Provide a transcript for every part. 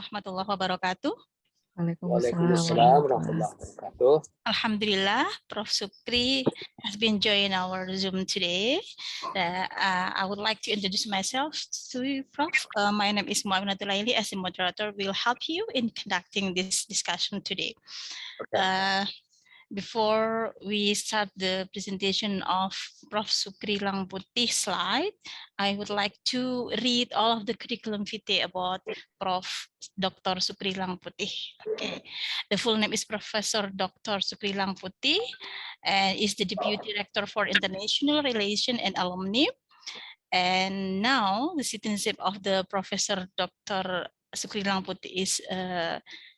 warahmatullahi wabarakatuh. Waalaikumsalam warahmatullahi wabarakatuh. Alhamdulillah, Prof. Sukri has been joining our Zoom today. I would like to introduce myself to you, Prof. My name is Muawinatul Laili. As a moderator, will help you in conducting this discussion today. Okay. Before we start the presentation of Prof. Sukri Langputih slide, I would like to read all of the curriculum vitae about Prof. Dr. Sukri Langputih. Okay, the full name is Professor Dr. Sukri Langputih and is the Deputy Director for International Relations and Alumni. And now the citizenship of the Professor Dr. Sukri Langputih is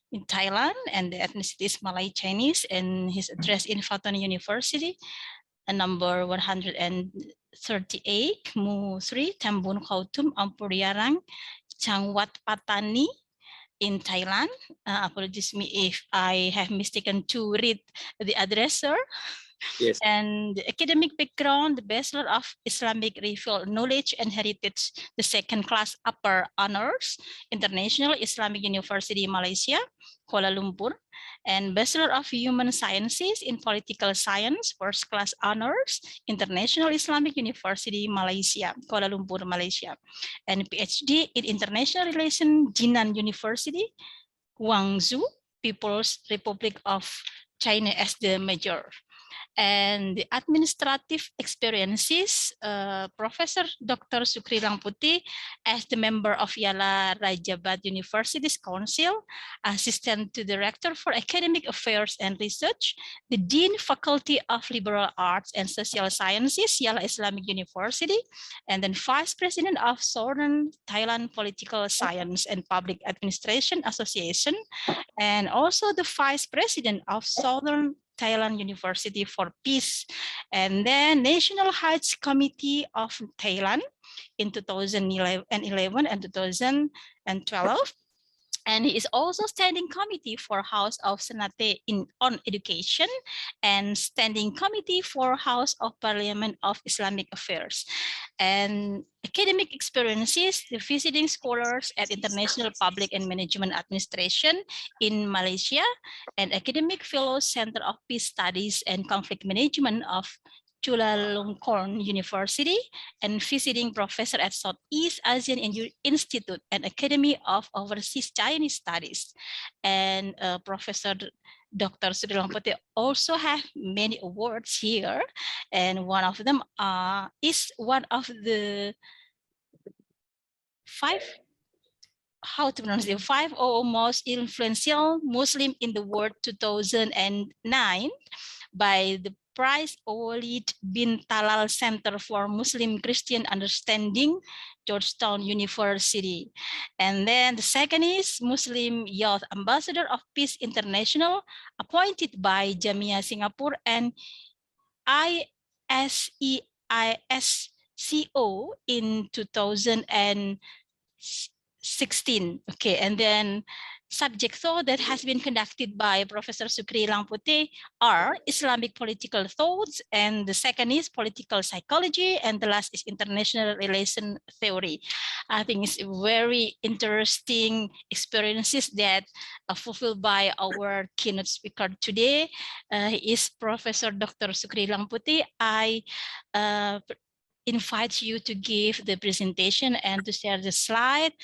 in Thailand, and the ethnicity is Malay Chinese, and his address in Fatona University, number 138, Mu 3, Tambun Khautum, Ampuriarang, Changwat Patani, in Thailand. Apologies me if I have mistaken to read the address, sir. Yes. And the academic background, the Bachelor of Islamic Revealed Knowledge and Heritage, the second class upper honors, International Islamic University Malaysia, Kuala Lumpur, and Bachelor of Human Sciences in Political Science, first class honors, International Islamic University Malaysia, Kuala Lumpur, Malaysia, and PhD in International Relations, Jinan University, Guangzhou, People's Republic of China as the major. And the administrative experiences, Professor Dr. Sukri Langputih as the member of Yala Rajabat University's Council, Assistant to Director for Academic Affairs and Research, the Dean Faculty of Liberal Arts and Social Sciences, Yala Islamic University, and then Vice President of Southern Thailand Political Science and Public Administration Association, and also the Vice President of Southern Thailand University for Peace, and then National Hajj Committee of Thailand in 2011 and 2012. And he is also standing committee for House of Senate on Education and standing committee for House of Parliament of Islamic Affairs. And academic experiences, the visiting scholars at International Public and Management Administration in Malaysia, and academic fellows Center of Peace Studies and Conflict Management of Chulalongkorn University, and visiting professor at Southeast Asian Institute and Academy of Overseas Chinese Studies. And Professor Dr. Sukri Langputih also have many awards here, and one of them is one of the five most influential Muslim in the world 2009 by the Prize Walid bin Talal Center for Muslim Christian Understanding, Georgetown University. And then the second is Muslim Youth Ambassador of Peace International, appointed by Jamia Singapore and ISEISCO in 2016. Okay, and then subject thought that has been conducted by Professor Sukri Langputih are Islamic political thoughts, and the second is political psychology, and the last is international relation theory. I think it's very interesting experiences that are fulfilled by our keynote speaker today. He is Professor Dr. Sukri Langputih. I invite you to give the presentation and to share the slide,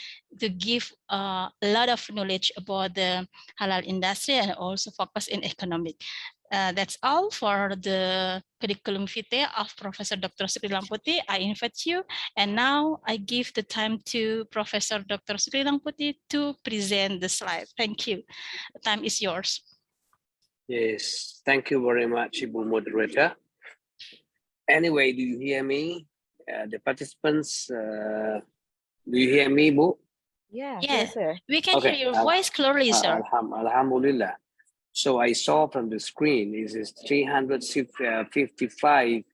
to give a lot of knowledge about the halal industry and also focus in economic. That's all for the curriculum vitae of Professor Dr. Sukri Langputih. I invite you, and now I give the time to Professor Dr. Sukri Langputih to present the slide. Thank you. The time is yours. Yes, thank you very much, Ibu Moderator. Anyway, do you hear me? The participants, do you hear me, Bu? Yeah, yes, sir. We can hear your voice clearly, sir. Alhamdulillah. So I saw from the screen, this is 355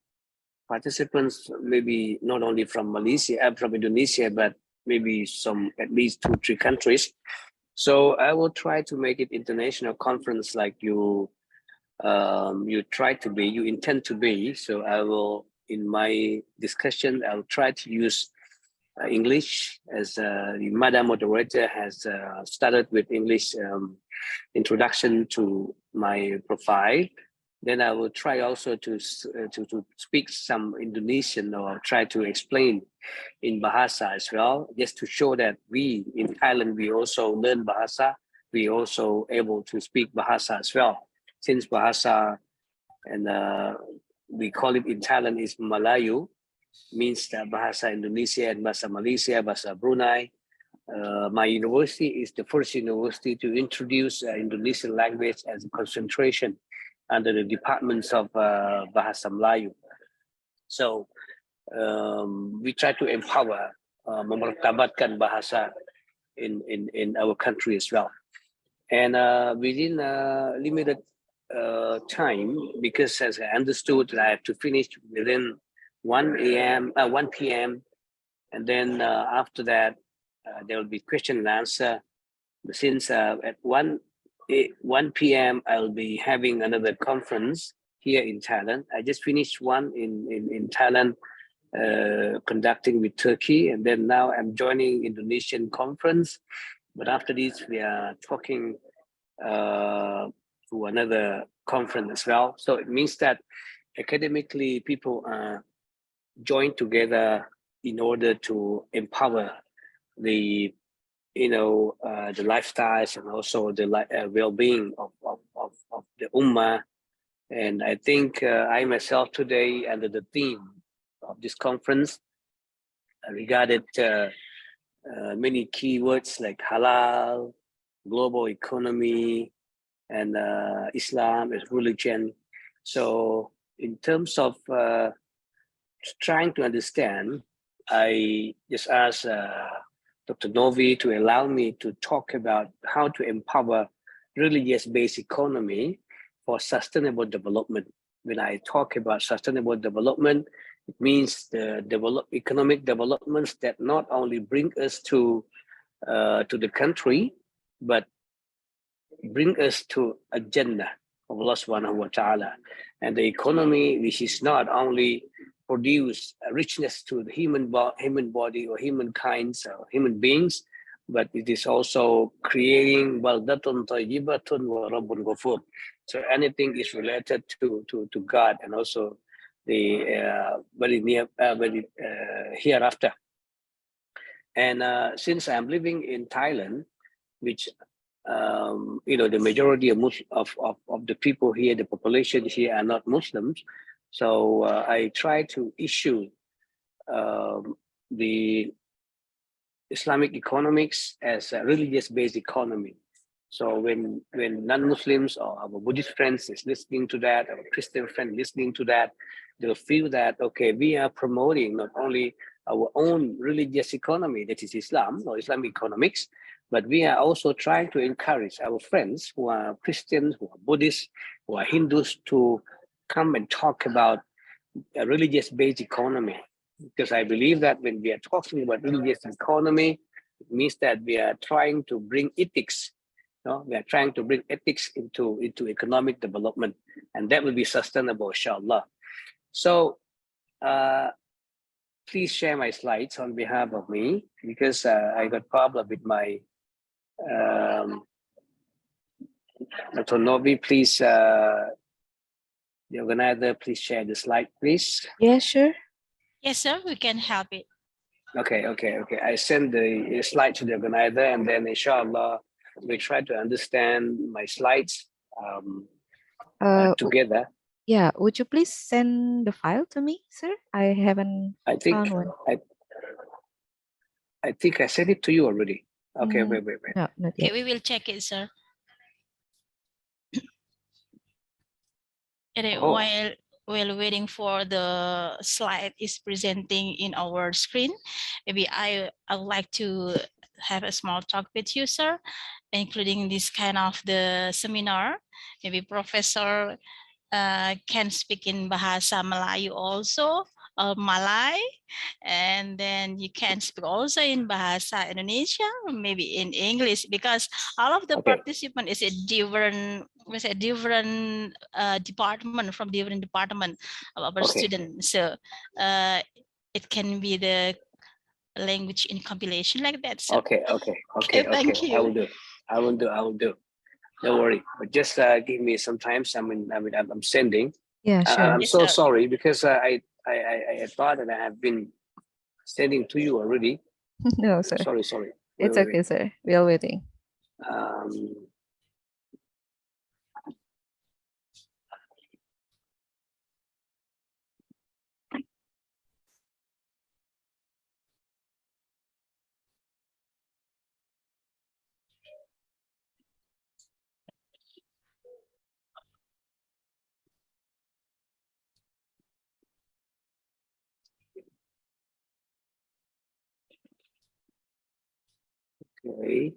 participants, maybe not only from Malaysia, from Indonesia, but maybe some at least 2-3 countries. So I will try to make it international conference like you try to be, you intend to be. So I will, in my discussion, I'll try to use English, as the Madam Moderator has started with English introduction to my profile. Then I will try also to speak some Indonesian or try to explain in Bahasa as well, just to show that we in Thailand, we also learn Bahasa. We also able to speak Bahasa as well. Since Bahasa, and we call it in Thailand is Malayu, means Bahasa Indonesia and Bahasa Malaysia, Bahasa Brunei. My university is the first university to introduce Indonesian language as a concentration under the departments of Bahasa Melayu. So we try to empower, memertabatkan bahasa in our country as well. And within limited time, because as I understood, I have to finish within 1 p.m. And then after that, there will be question and answer. Since at 1 p.m. I'll be having another conference here in Thailand. I just finished one in Thailand, conducting with Turkey, and then now I'm joining Indonesian conference. But after this, we are talking to another conference as well. So it means that academically, people are joined together in order to empower the the lifestyles and also the well-being of the Ummah. And I think I myself today, under the theme of this conference, regarded many keywords like halal, global economy, and Islam as religion. So in terms of trying to understand, I just asked Dr. Novi to allow me to talk about how to empower religious-based economy for sustainable development. When I talk about sustainable development, it means the economic developments that not only bring us to the country, but bring us to a Jannah of Allah Subhanahu wa Ta'ala. And the economy, which is not only produce a richness to the human body or humankind, or human beings, but it is also creating baldatun tayyibatun wa rabbun ghafur. So anything is related to God, and also the very hereafter. And since I'm living in Thailand, which the majority of the people here, the population here, are not Muslims. So I try to issue the Islamic economics as a religious-based economy. So when non-Muslims or our Buddhist friends is listening to that, or Christian friend listening to that, they'll feel that, okay, we are promoting not only our own religious economy, that is Islam or Islamic economics, but we are also trying to encourage our friends who are Christians, who are Buddhists, who are Hindus to come and talk about a religious-based economy. Because I believe that when we are talking about religious economy, it means that we are trying to bring ethics. We are trying to bring ethics into economic development, and that will be sustainable, inshallah. So please share my slides on behalf of me, because I got problem with my Dr. Novi, please, the organizer, please share the slide, please. Yeah, sure. Yes, sir, we can help it. Okay. I send the slide to the organizer, and then inshallah, we try to understand my slides together. Yeah, would you please send the file to me, sir? I haven't found one. I think I sent it to you already. Okay, wait. No, not yet. Okay, we will check it, sir. While waiting for the slide is presenting in our screen, maybe I would like to have a small talk with you, sir, including this kind of the seminar. Maybe Professor can speak in Bahasa Melayu also, Malay, and then you can speak also in Bahasa Indonesia, maybe in English, because all of the participants is a different department, from different department of our students. So it can be the language in compilation like that. So Okay. thank I will you. do. I will do. Don't worry. But just give me some time. I'm sending. Yeah, sure. I'm Yes, so sir. sorry because I thought that I have been sending to you already. No, sir. Sorry. It's Wait. okay, sir. We are waiting. Okay.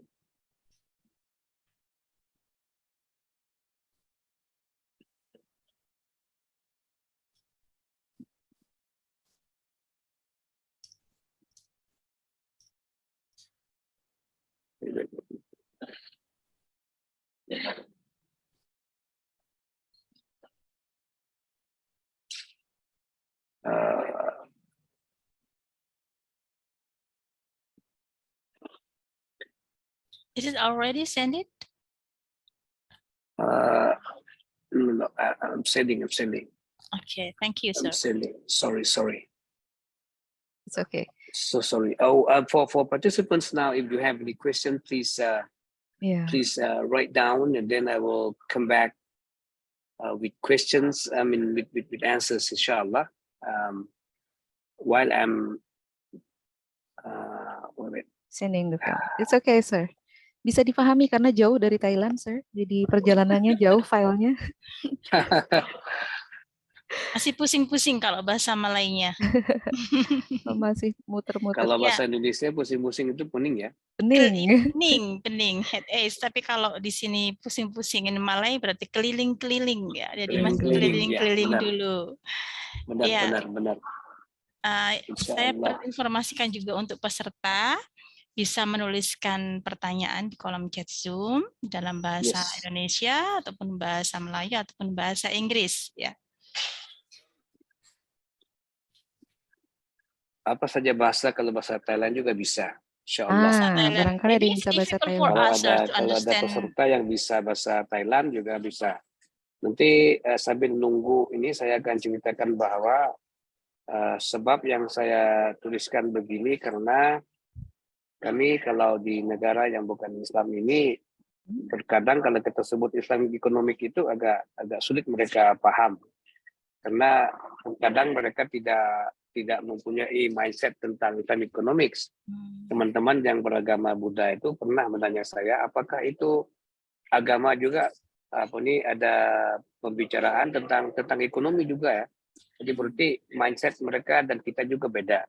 Is it already sent it? No, I'm sending. Okay, thank you, I'm sir. sending. Sorry. It's okay. So sorry. Oh, for participants now, if you have any question, please Yeah. write down, and then I will come back with questions. I mean, with answers, inshallah. While I'm wait. Sending the file. It's okay, sir. Bisa dipahami karena jauh dari Thailand, sir. Jadi perjalanannya jauh filenya. Masih pusing-pusing kalau bahasa Malaynya. Masih muter-muter. Kalau Ya. bahasa Indonesia pusing-pusing itu pening ya. Pening. Pening, headache. Tapi kalau di sini pusing-pusingin Malay berarti keliling-keliling ya. Jadi masih keliling-keliling ya, dulu. Benar. Saya perlu informasikan juga untuk peserta bisa menuliskan pertanyaan di kolom chat Zoom dalam bahasa Indonesia ataupun bahasa Melayu ataupun bahasa Inggris ya. Apa saja bahasa, kalau bahasa Thailand juga bisa, insyaallah. Barangkali ada yang bisa bahasa Thailand. Kalau ada peserta yang bisa bahasa Thailand juga bisa. Nanti sambil nunggu ini saya akan ceritakan bahwa sebab yang saya tuliskan begini karena kami kalau di negara yang bukan Islam ini terkadang kalau kita sebut Islam ekonomik itu agak sulit mereka paham karena kadang mereka tidak mempunyai mindset tentang Islam economics. Teman-teman yang beragama Buddha itu pernah menanya saya apakah itu agama juga ada pembicaraan tentang ekonomi juga ya. Jadi berarti mindset mereka dan kita juga beda.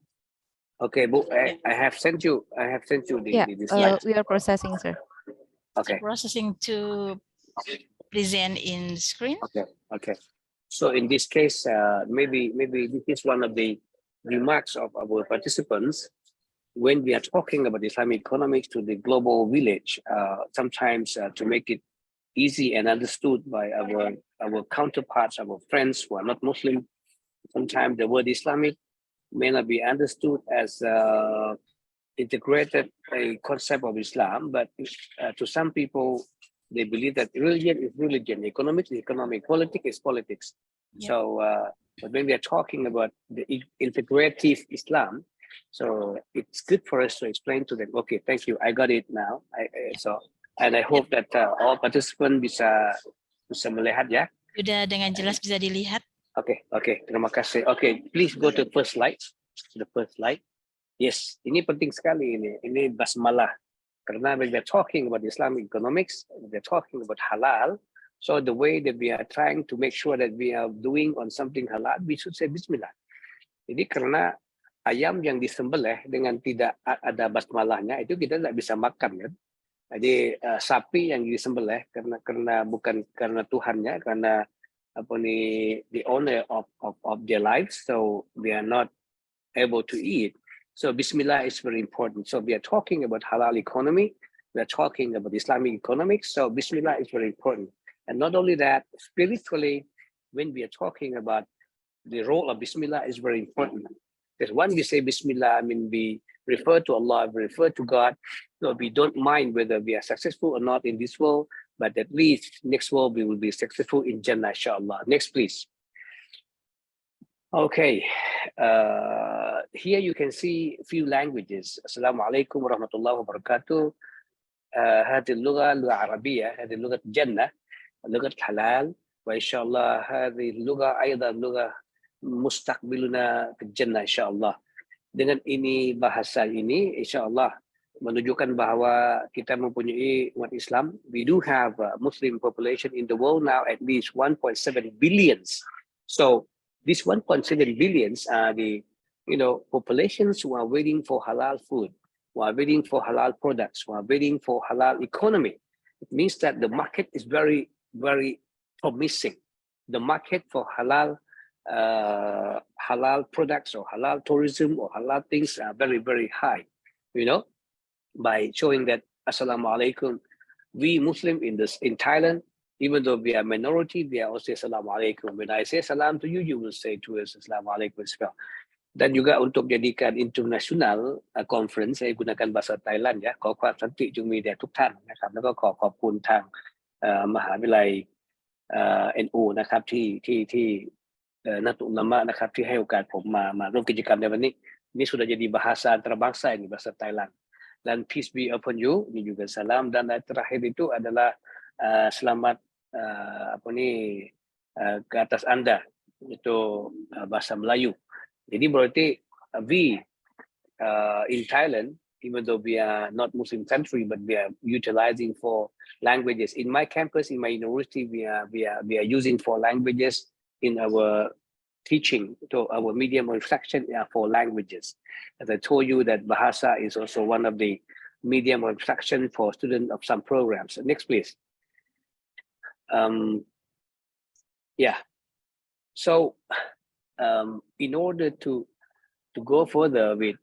Okay, Bu, I have sent you the slide. We are processing, sir. Okay. Processing to present in screen. Okay. So in this case, maybe this is one of the remarks of our participants when we are talking about Islamic economics to the global village. Sometimes to make it easy and understood by our counterparts, our friends who are not Muslim, sometimes the word Islamic may not be understood as integrated a concept of Islam, but to some people, they believe that religion is religion, economics is economic, politics is politics. Yeah. So but when we are talking about the integrative Islam, so it's good for us to explain to them, okay, thank you, I got it now. And I hope that all participants bisa melihat ya. Sudah dengan jelas bisa dilihat. Okay, terima kasih. Okay, please go to the first slide. Yes, ini penting sekali ini basmalah. Karena when we're talking about Islamic economics, we're talking about halal. So the way that we are trying to make sure that we are doing on something halal, we should say Bismillah. Jadi karena ayam yang disembelih dengan tidak ada basmalahnya itu kita tidak bisa makan kan. Jadi sapi yang disembelih karena bukan karena Tuhannya, karena the owner of their lives, so we are not able to eat. So Bismillah is very important. So we are talking about halal economy, we are talking about Islamic economics, so Bismillah is very important. And not only that, spiritually, when we are talking about the role of Bismillah is very important. Because when we say Bismillah, I mean we refer to Allah, we refer to God. So we don't mind whether we are successful or not in this world, but at least next world we will be successful in Jannah, inshallah. Next, please. Okay, here you can see a few languages. Assalamualaikum warahmatullahi wabarakatuh. هذه اللغة لغة عربية، هذه لغة جنة، لغة حلال، وإن شاء الله هذه اللغة أيضا لغة مستقبلنا في الجنة إن شاء الله. Dengan ini bahasa ini, insya Allah menunjukkan bahwa kita mempunyai umat Islam. We do have a Muslim population in the world now, at least 1.7 billions. So these 1.7 billions are the populations who are waiting for halal food, who are waiting for halal products, who are waiting for halal economy. It means that the market is very, very promising. The market for halal products or halal tourism or halal things are very, very high, by showing that Assalamualaikum, we Muslim in Thailand, even though we are minority, we are also Assalamualaikum. When I say salam to you, you will say to us Assalamualaikum as well. Dan juga untuk jadikan international conference, saya gunakan bahasa Thailand ya,ขอความสันติจงมีแด่ทุกท่านนะครับแล้วก็ขอบคุณทางมหาวิทยาลัยNU นะครับที่Nahdlatul Ulamaนะครับที่ให้โอกาสผมมาร่วมกิจกรรมในวันนี้. Ini sudah jadi bahasa antarabangsa ini, bahasa Thailand. Dan peace be upon you, ini juga salam. Dan terakhir itu adalah selamat ke atas Anda, itu bahasa Melayu. Jadi berarti we in Thailand, even though we are not Muslim country, but we are utilizing for languages. In my campus, in my university, we are using for languages in our teaching, to our medium of instruction for languages. As I told you that Bahasa is also one of the medium of instruction for students of some programs. Next, please. Yeah. So in order to go further with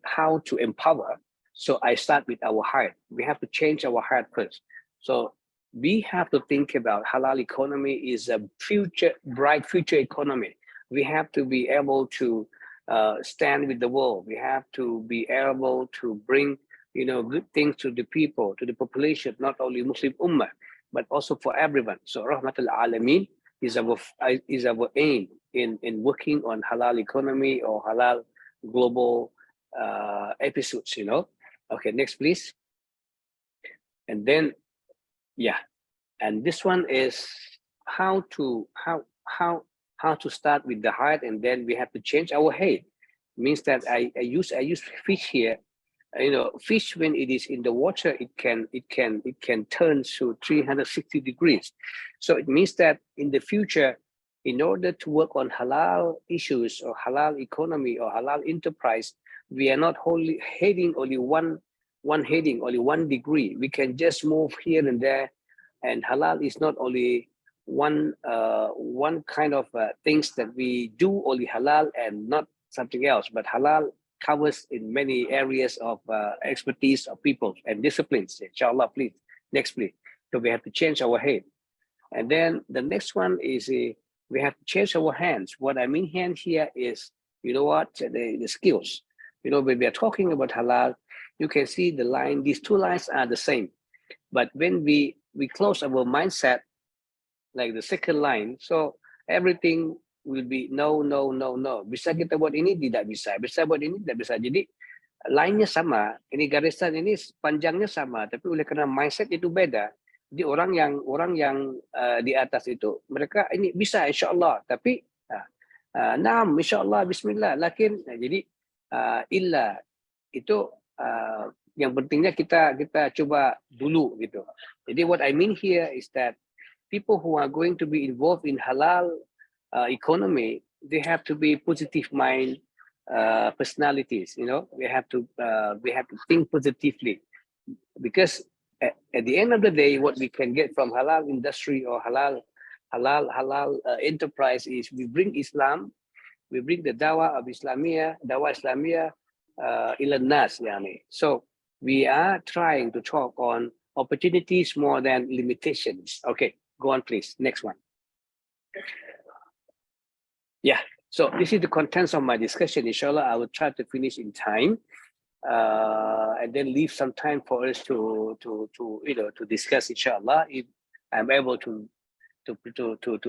how to empower, so I start with our heart. We have to change our heart first. So we have to think about halal economy is a bright future economy. We have to be able to stand with the world. We have to be able to bring good things to the people, to the population, not only Muslim Ummah, but also for everyone. So Rahmatul Alameen is our aim in working on halal economy or halal global episodes. Okay, next please. And then and this one is how to start with the heart, and then we have to change our head. Means that I use fish here. Fish, when it is in the water, it can turn to 360 degrees. So it means that in the future, in order to work on halal issues or halal economy or halal enterprise, we are not only heading only one heading, only 1 degree. We can just move here and there, and halal is not only one kind of things that we do, only halal and not something else, but halal covers in many areas of expertise of people and disciplines. Inshallah, please. Next, please. So we have to change our head. And then the next one is we have to change our hands. What I mean hand here is, the skills. When we are talking about halal, you can see the line, these two lines are the same. But when we close our mindset, like the second line, so everything will be no. Bisa kita buat ini, tidak bisa. Bisa buat ini, tidak bisa. Jadi line-nya sama, ini garisan ini panjangnya sama, tapi oleh karena mindset itu beda. Jadi orang yang di atas itu, mereka ini bisa insyaAllah, tapi naam insyaAllah, bismillah, lakin jadi illa itu yang pentingnya kita coba dulu gitu. Jadi what I mean here is that people who are going to be involved in halal economy, they have to be positive mind personalities. We have to think positively, because at the end of the day, what we can get from halal industry or halal enterprise is we bring Islam, we bring the dawah Islamiyah ila nas, yani. So we are trying to talk on opportunities more than limitations. Okay, go on please. Next one. Yeah, So this is the contents of my discussion. Inshallah, I will try to finish in time, and then leave some time for us to discuss. Inshallah, if I'm able to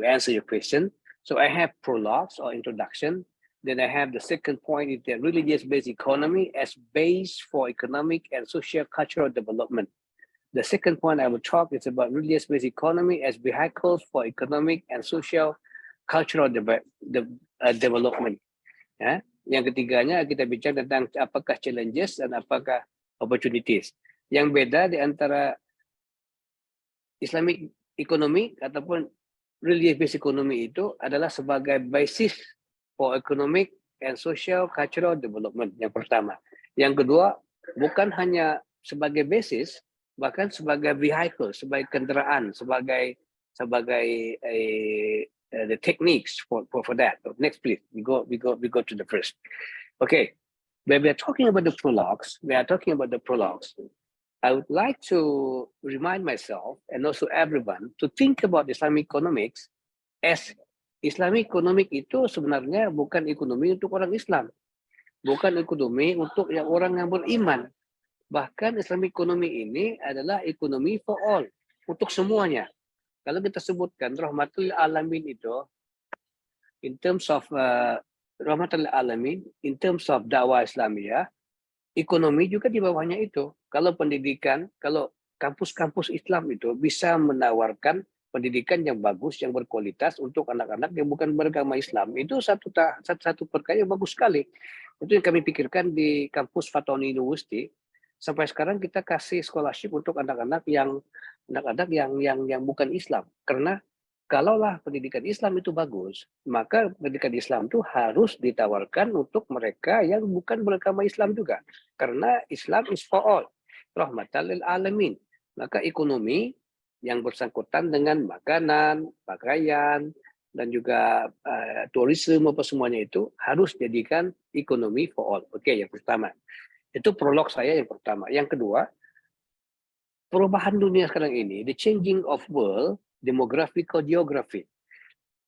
answer your question. So I have prologues or introduction. Then I have the second point is the religious-based economy as base for economic and social cultural development. The second point I will talk is about religious-based economy as vehicles for economic and social cultural development. Ya. Yang ketiganya kita bicara tentang apakah challenges dan apakah opportunities. Yang beda di antara Islamic economy ataupun religious-based economy itu adalah sebagai basis for economic and social cultural development yang pertama. Yang kedua, bukan hanya sebagai basis, bahkan sebagai vehicle, sebagai kendaraan, sebagai the techniques for that. Next, please. We go to the first. Okay, when we are talking about the prologues, I would like to remind myself and also everyone to think about Islamic economics as Islamic economic itu sebenarnya bukan ekonomi untuk orang Islam, bukan ekonomi untuk orang yang beriman. Bahkan Islamic economy ini adalah ekonomi for all, untuk semuanya. Kalau kita sebutkan rahmatul alamin itu, in terms of rahmatul alamin, in terms of dakwah Islamiyah, ekonomi juga di bawahnya itu. Kalau pendidikan, kalau kampus-kampus Islam itu bisa menawarkan pendidikan yang bagus, yang berkualitas untuk anak-anak yang bukan beragama Islam, itu satu perkara yang bagus sekali. Itu yang kami pikirkan di kampus Fatoni University. Sampai sekarang kita kasih scholarship untuk anak-anak yang bukan Islam. Karena kalaulah pendidikan Islam itu bagus, maka pendidikan Islam itu harus ditawarkan untuk mereka yang bukan beragama Islam juga. Karena Islam is for all, rahmatan lil alamin. Maka ekonomi yang bersangkutan dengan makanan, pakaian, dan juga tourism apa semuanya itu harus jadikan ekonomi for all. Oke, yang pertama. Itu prolog saya yang pertama. Yang kedua, perubahan dunia sekarang ini, the changing of world, demographical geography.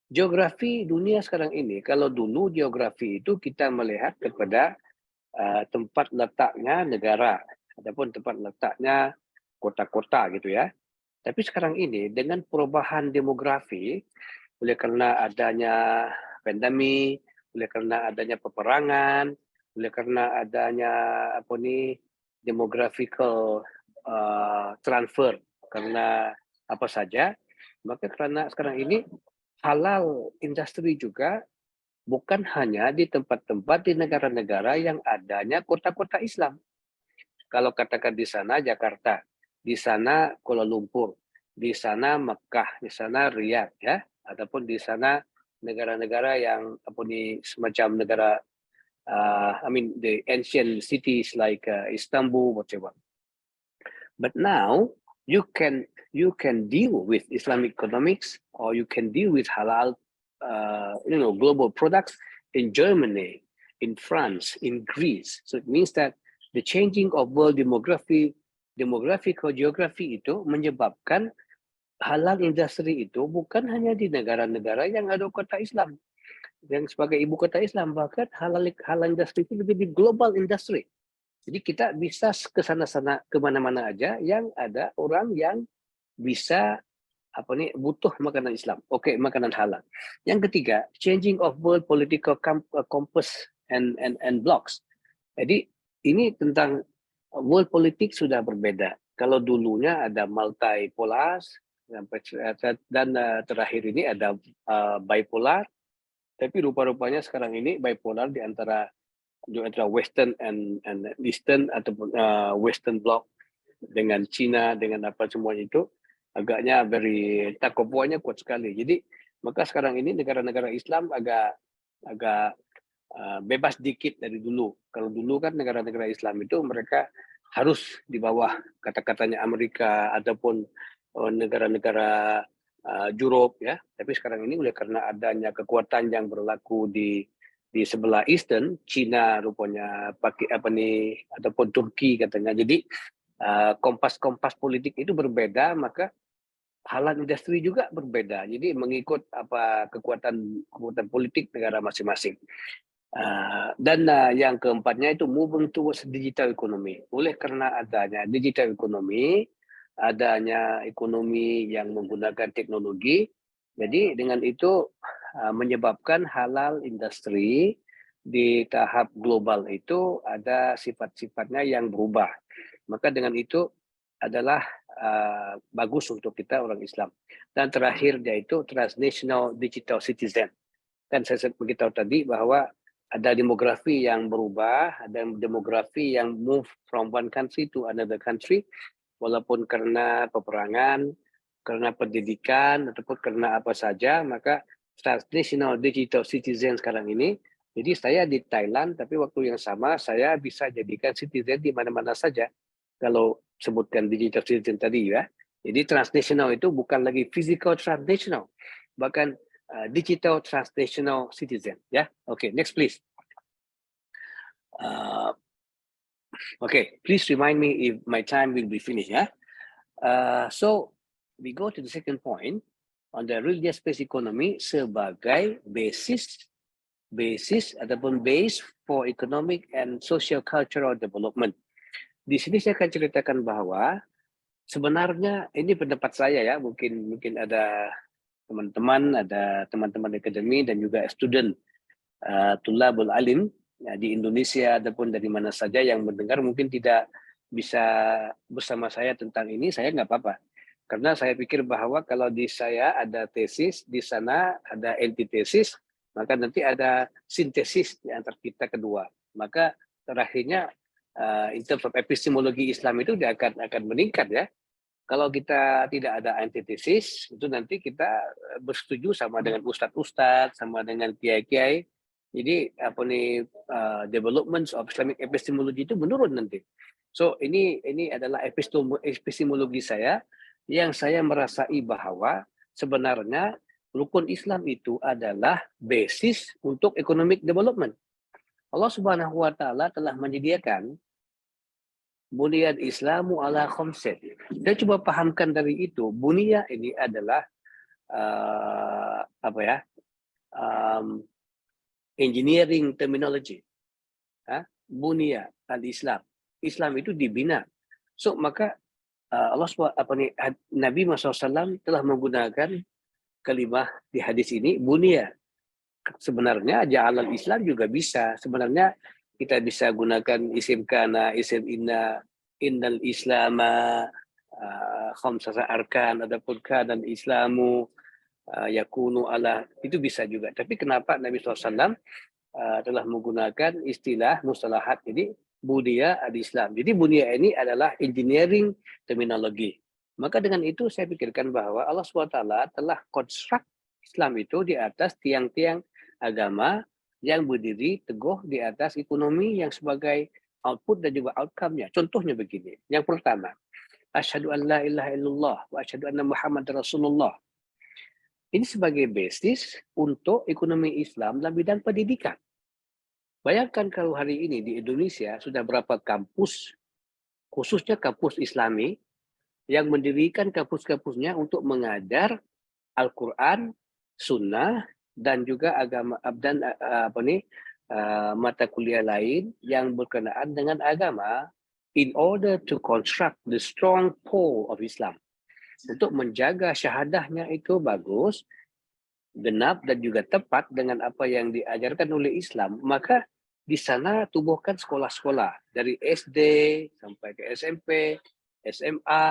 Geografi dunia sekarang ini, kalau dulu geografi itu kita melihat kepada tempat letaknya negara, ataupun tempat letaknya kota-kota gitu ya. Tapi sekarang ini dengan perubahan demografi, oleh karena adanya pandemi, oleh karena adanya peperangan, oleh karena adanya demographical transfer, karena apa saja, maka karena sekarang ini halal industri juga bukan hanya di tempat-tempat di negara-negara yang adanya kota-kota Islam. Kalau katakan di sana Jakarta, di sana Kuala Lumpur, di sana Mekah, di sana Riyadh, ya, ataupun di sana negara-negara yang semacam negara the ancient cities like Istanbul, whatever. But now you can deal with Islamic economics, or you can deal with halal, global products in Germany, in France, in Greece. So it means that the changing of world demographical geography itu menyebabkan halal industri itu bukan hanya di negara-negara yang ada kota Islam, yang sebagai ibu kota Islam, bahkan halal industri itu lebih di global industry. Jadi kita bisa ke sana-sana, kemana-mana aja yang ada orang yang bisa butuh makanan Islam. Oke, makanan halal. Yang ketiga, changing of world political compass and blocks. Jadi ini tentang world politik sudah berbeda. Kalau dulunya ada multipolar dan terakhir ini ada bipolar. Tapi rupa-rupanya sekarang ini bipolar di antara Western and Eastern ataupun Western block dengan Cina, dengan apa semuanya itu agaknya takopuannya kuat sekali. Jadi maka sekarang ini negara-negara Islam agak bebas dikit dari dulu. Kalau dulu kan negara-negara Islam itu mereka harus di bawah kata-katanya Amerika ataupun negara-negara Europe, ya. Tapi sekarang ini oleh karena adanya kekuatan yang berlaku di sebelah Eastern, Cina rupanya pakai ataupun Turki katanya. Jadi kompas politik itu berbeda, maka halal industri juga berbeda. Jadi mengikut apa kekuatan politik negara masing-masing. Dan yang keempatnya itu moving towards digital economy. Oleh karena adanya digital economy, adanya ekonomi yang menggunakan teknologi, jadi dengan itu menyebabkan halal industri di tahap global itu ada sifat-sifatnya yang berubah. Maka dengan itu adalah bagus untuk kita orang Islam. Dan terakhir yaitu transnational digital citizen. Kan saya beritahu tadi bahwa ada demografi yang berubah, ada demografi yang move from one country to another country, walaupun karena peperangan, karena pendidikan, ataupun karena apa saja, maka transnational digital citizen sekarang ini, jadi saya di Thailand, tapi waktu yang sama saya bisa jadikan citizen di mana-mana saja. Kalau sebutkan digital citizen tadi ya. Jadi transnational itu bukan lagi physical transnational, bahkan digital transnational citizen. Ya, okay, next please. Okay, please remind me if my time will be finished. Yeah. So we go to the second point on the religious-based economy sebagai basis ataupun base for economic and social cultural development. Di sini saya akan ceritakan bahwa sebenarnya ini pendapat saya ya, mungkin ada teman-teman akademi dan juga student tulabul alim ya, di Indonesia ataupun dari mana saja yang mendengar mungkin tidak bisa bersama saya tentang ini, saya nggak apa-apa. Karena saya pikir bahwa kalau di saya ada tesis, di sana ada antitesis, maka nanti ada sintesis di antara kita kedua. Maka terakhirnya in terms of epistemologi Islam itu dia akan meningkat ya. Kalau kita tidak ada antitesis, itu nanti kita bersetuju sama dengan ustadz-ustadz, sama dengan kiai-kiai. Jadi development of Islamic epistemology itu menurun nanti. So ini adalah epistemologi saya yang saya merasai bahwa sebenarnya rukun Islam itu adalah basis untuk economic development. Allah Subhanahu wa taala telah menyediakan buniyad Islamu ala khamsin. Saya coba pahamkan dari itu, buniyah ini adalah engineering terminology. Buniyah al-Islam. Islam itu dibina. So maka Nabi Muhammad SAW telah menggunakan kalimah di hadis ini buniyah. Sebenarnya ja'alal Islam juga bisa. Sebenarnya kita bisa gunakan isim kana, isim inna, innal islama, khamsasa arkan, adapun kana islamu, yakunu ala, itu bisa juga. Tapi kenapa Nabi SAW telah menggunakan istilah mustalahat ini budaya al-Islam. Jadi budaya ini adalah engineering terminologi. Maka dengan itu saya pikirkan bahwa Allah SWT telah konstruk Islam itu di atas tiang-tiang agama yang berdiri teguh di atas ekonomi yang sebagai output dan juga outcome-nya. Contohnya begini. Yang pertama, asyhadu an la ilaha illallah wa asyhadu anna Muhammad Rasulullah. Ini sebagai basis untuk ekonomi Islam dalam bidang pendidikan. Bayangkan kalau hari ini di Indonesia sudah berapa kampus, khususnya kampus Islami, yang mendirikan kampus-kampusnya untuk mengajar Al-Quran, Sunnah, dan juga agama dan mata kuliah lain yang berkenaan dengan agama in order to construct the strong pole of Islam. Untuk menjaga syahadahnya itu bagus, genap dan juga tepat dengan apa yang diajarkan oleh Islam, maka di sana tubuhkan sekolah-sekolah dari SD sampai ke SMP, SMA,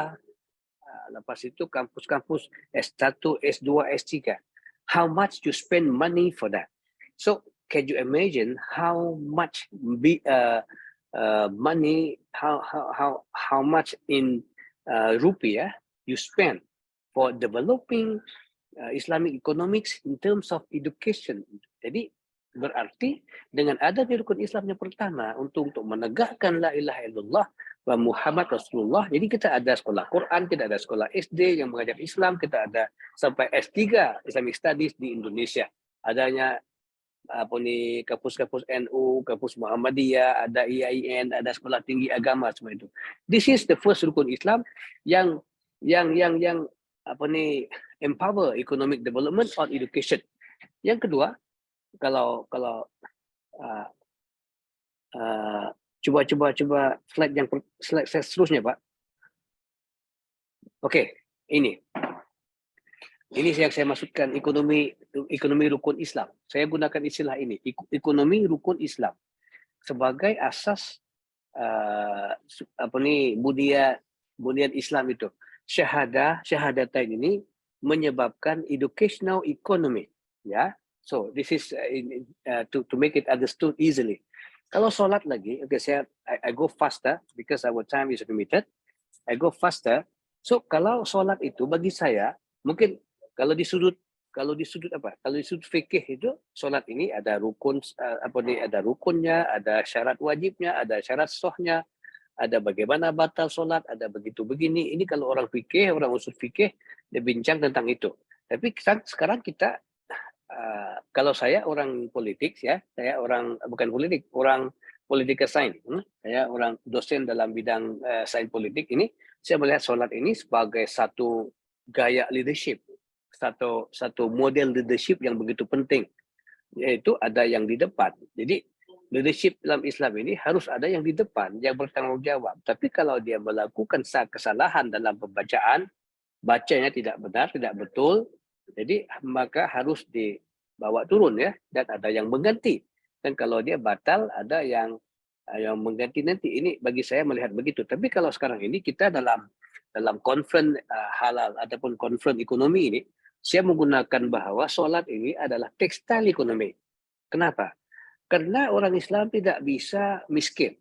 lepas itu kampus-kampus S1, S2, S3. How much you spend money for that? So can you imagine how much money, how much in rupiah you spend for developing Islamic economics in terms of education? Jadi berarti dengan ada rukun Islam yang pertama untuk menegakkan la ilaha illallah wa Muhammad Rasulullah. Jadi kita ada sekolah Quran, kita ada sekolah SD yang mengajar Islam, kita ada sampai S3 Islamic Studies di Indonesia. Adanya kampus-kampus NU, kampus Muhammadiyah, ada IAIN, ada sekolah tinggi agama semua itu. This is the first rukun Islam yang empower economic development on education. Yang kedua, kalau coba slide seterusnya, Pak. Oke, ini yang saya maksudkan ekonomi rukun Islam. Saya gunakan istilah ini, ekonomi rukun Islam sebagai asas budian Islam itu. Syahadatain ini menyebabkan educational economy, ya. So this is to make it understood easily. Kalau sholat lagi, I go faster because our time is limited. I go faster. So kalau sholat itu bagi saya mungkin kalau di sudut fikih itu sholat ini ada rukun ada rukunnya, ada syarat wajibnya, ada syarat sahnya, ada bagaimana batal sholat, ada begitu begini. Ini kalau orang fikih, orang usul fikih dia bincang tentang itu. Tapi sekarang kita kalau saya orang politik ya, saya orang political science, saya orang dosen dalam bidang sains politik ini, saya melihat sholat ini sebagai satu gaya leadership, satu model leadership yang begitu penting, yaitu ada yang di depan. Jadi leadership dalam Islam ini harus ada yang di depan, yang bertanggung jawab. Tapi kalau dia melakukan kesalahan dalam pembacaan, bacanya tidak benar, tidak betul, jadi maka harus dibawa turun ya, dan ada yang mengganti. Dan kalau dia batal, ada yang mengganti nanti. Ini bagi saya melihat begitu. Tapi kalau sekarang ini kita dalam conference halal ataupun conference ekonomi ini, saya menggunakan bahwa sholat ini adalah tekstil ekonomi. Kenapa? Karena orang Islam tidak bisa miskin.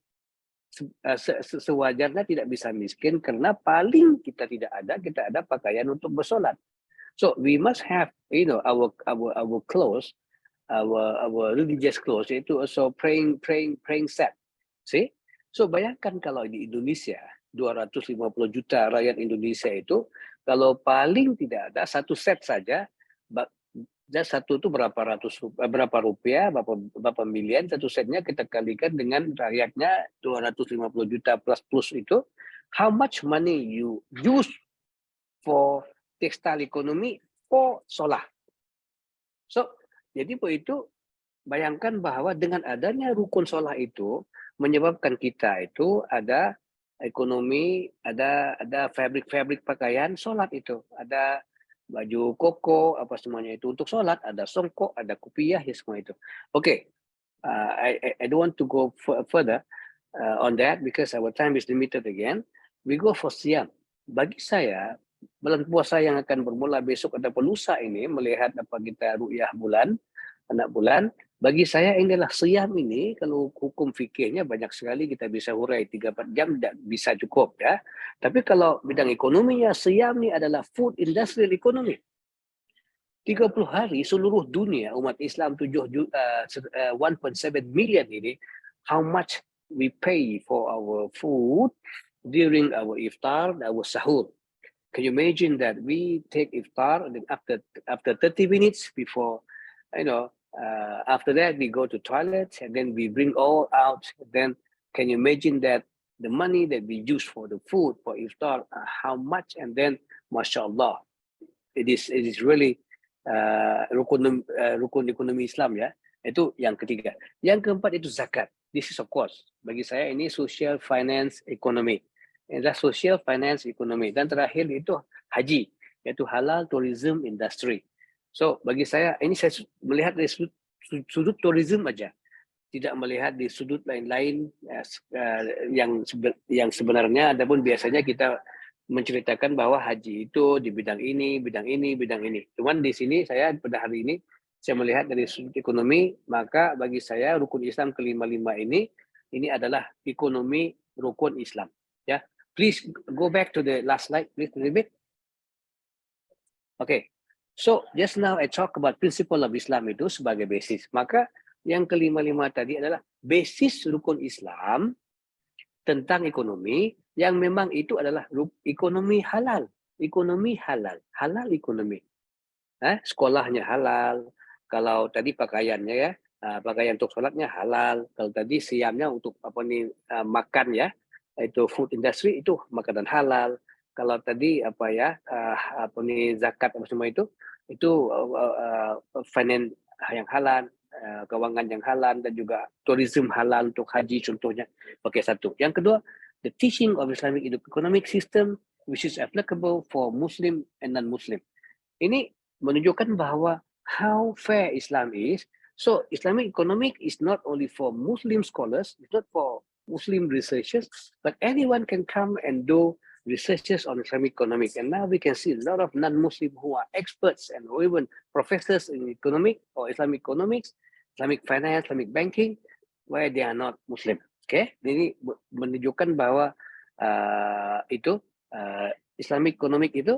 Sewajarnya tidak bisa miskin karena paling kita ada pakaian untuk bersolat. So we must have, our clothes, our religious clothes, itu also praying set. See? So bayangkan kalau di Indonesia 250 juta rakyat Indonesia itu, kalau paling tidak ada satu set saja, dan satu itu berapa rupiah, berapa miliar, satu setnya kita kalikan dengan rakyatnya 250 juta plus itu, how much money you use for textile economy for solar. So, jadi itu bayangkan bahwa dengan adanya rukun solar itu menyebabkan kita itu ada ekonomi, ada fabrik pakaian solat itu, ada baju koko, apa semuanya itu untuk sholat, ada songkok, ada kopiah, ya semua itu. Oke, I don't want to go further on that because our time is limited again. We go for siam. Bagi saya, bulan puasa yang akan bermula besok ataupun lusa ini, melihat apa kita ru'yah bulan, anak bulan, bagi saya inilah siam ini, kalau hukum fikihnya banyak sekali kita bisa hurai 3-4 jam tidak bisa cukup ya. Tapi kalau bidang ekonominya, siam ini adalah food industrial economy. 30 hari seluruh dunia umat Islam 1.7 million ini, how much we pay for our food during our iftar, our sahur. Can you imagine that we take iftar and then after 30 minutes before, after that we go to toilet and then we bring all out. Then can you imagine that the money that we use for the food for iftar, how much? And then mashallah, it is really rukun ekonomi Islam ya. Itu yang ketiga. Yang keempat itu zakat. This is of course bagi saya ini social finance economy. Adalah social finance economy. Dan terakhir itu haji, yaitu halal tourism industry. So bagi saya ini saya melihat dari sudut tourism aja, tidak melihat di sudut lain-lain yang sebenarnya. Adapun biasanya kita menceritakan bahwa haji itu di bidang ini, bidang ini, bidang ini. Cuman di sini saya pada hari ini saya melihat dari sudut ekonomi, maka bagi saya rukun Islam kelima-lima ini adalah ekonomi rukun Islam. Ya, please go back to the last slide, please a little bit. Okay. So, just now I talk about principle of Islam itu sebagai basis. Maka yang kelima-lima tadi adalah basis rukun Islam tentang ekonomi yang memang itu adalah ekonomi halal. Ekonomi halal. Halal ekonomi. Sekolahnya halal. Kalau tadi pakaiannya ya, pakaian untuk sholatnya halal. Kalau tadi siamnya untuk makan ya, itu food industry itu makanan halal. Kalau tadi zakat apa semua itu finance yang halal, keuangan yang halal, dan juga tourism halal untuk haji contohnya. Oke, satu. Yang kedua, the teaching of Islamic economic system which is applicable for Muslim and non-Muslim. Ini menunjukkan bahwa how fair Islam is. So Islamic economic is not only for Muslim scholars, it's not for Muslim researchers, but anyone can come and do researches on Islamic economics. And now we can see a lot of non-Muslim who are experts and or even professors in economic or Islamic economics, Islamic finance, Islamic banking, where they are not Muslim. Okay, ini menunjukkan bahwa Islamic economic itu,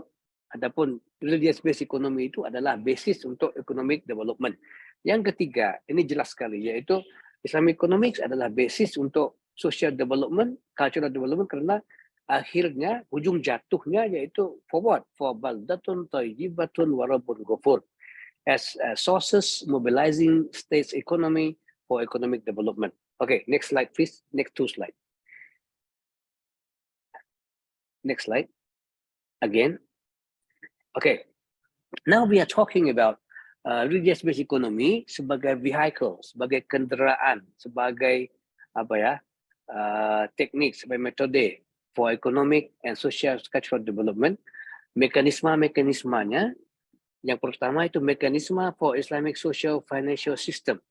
adapun religious-based economy itu adalah basis untuk economic development. Yang ketiga, ini jelas sekali, yaitu Islamic economics adalah basis untuk social development, cultural development, karena akhirnya ujung jatuhnya yaitu forward for baldatun thayyibatun wa rabbun ghafur as sources mobilizing state's economy for economic development. Okay, next slide please. Next two slide. Next slide. Again. Okay. Now we are talking about religious-based economy sebagai vehicle, sebagai kenderaan, sebagai teknik, sebagai metode for economic and social cultural development. Mekanisme-mekanismenya, yang pertama itu mekanisme for Islamic social financial system.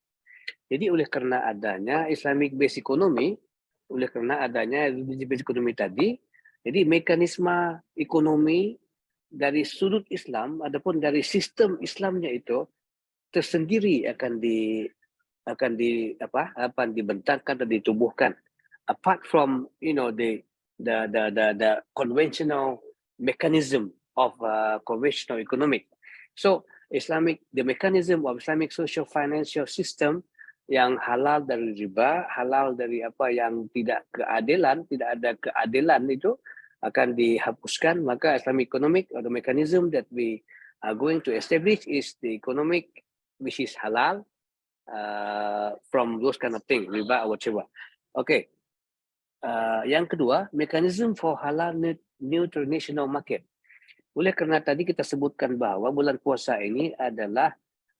Jadi oleh karena adanya Islamic based economy, oleh karena adanya religious-based economy tadi, jadi mekanisme ekonomi dari sudut Islam, adapun dari sistem Islamnya itu tersendiri akan dibentangkan dan ditubuhkan. Apart from the conventional mechanism of conventional economic. So the mechanism of Islamic social financial system yang halal dari riba, halal dari apa yang tidak keadilan, tidak ada keadilan itu akan dihapuskan. Maka Islamic economic or the mechanism that we are going to establish is the economic which is halal from those kind of thing, riba or whatever. Okay. Yang kedua, mechanism for halal neutral national market. Oleh kerana tadi kita sebutkan bahawa bulan puasa ini adalah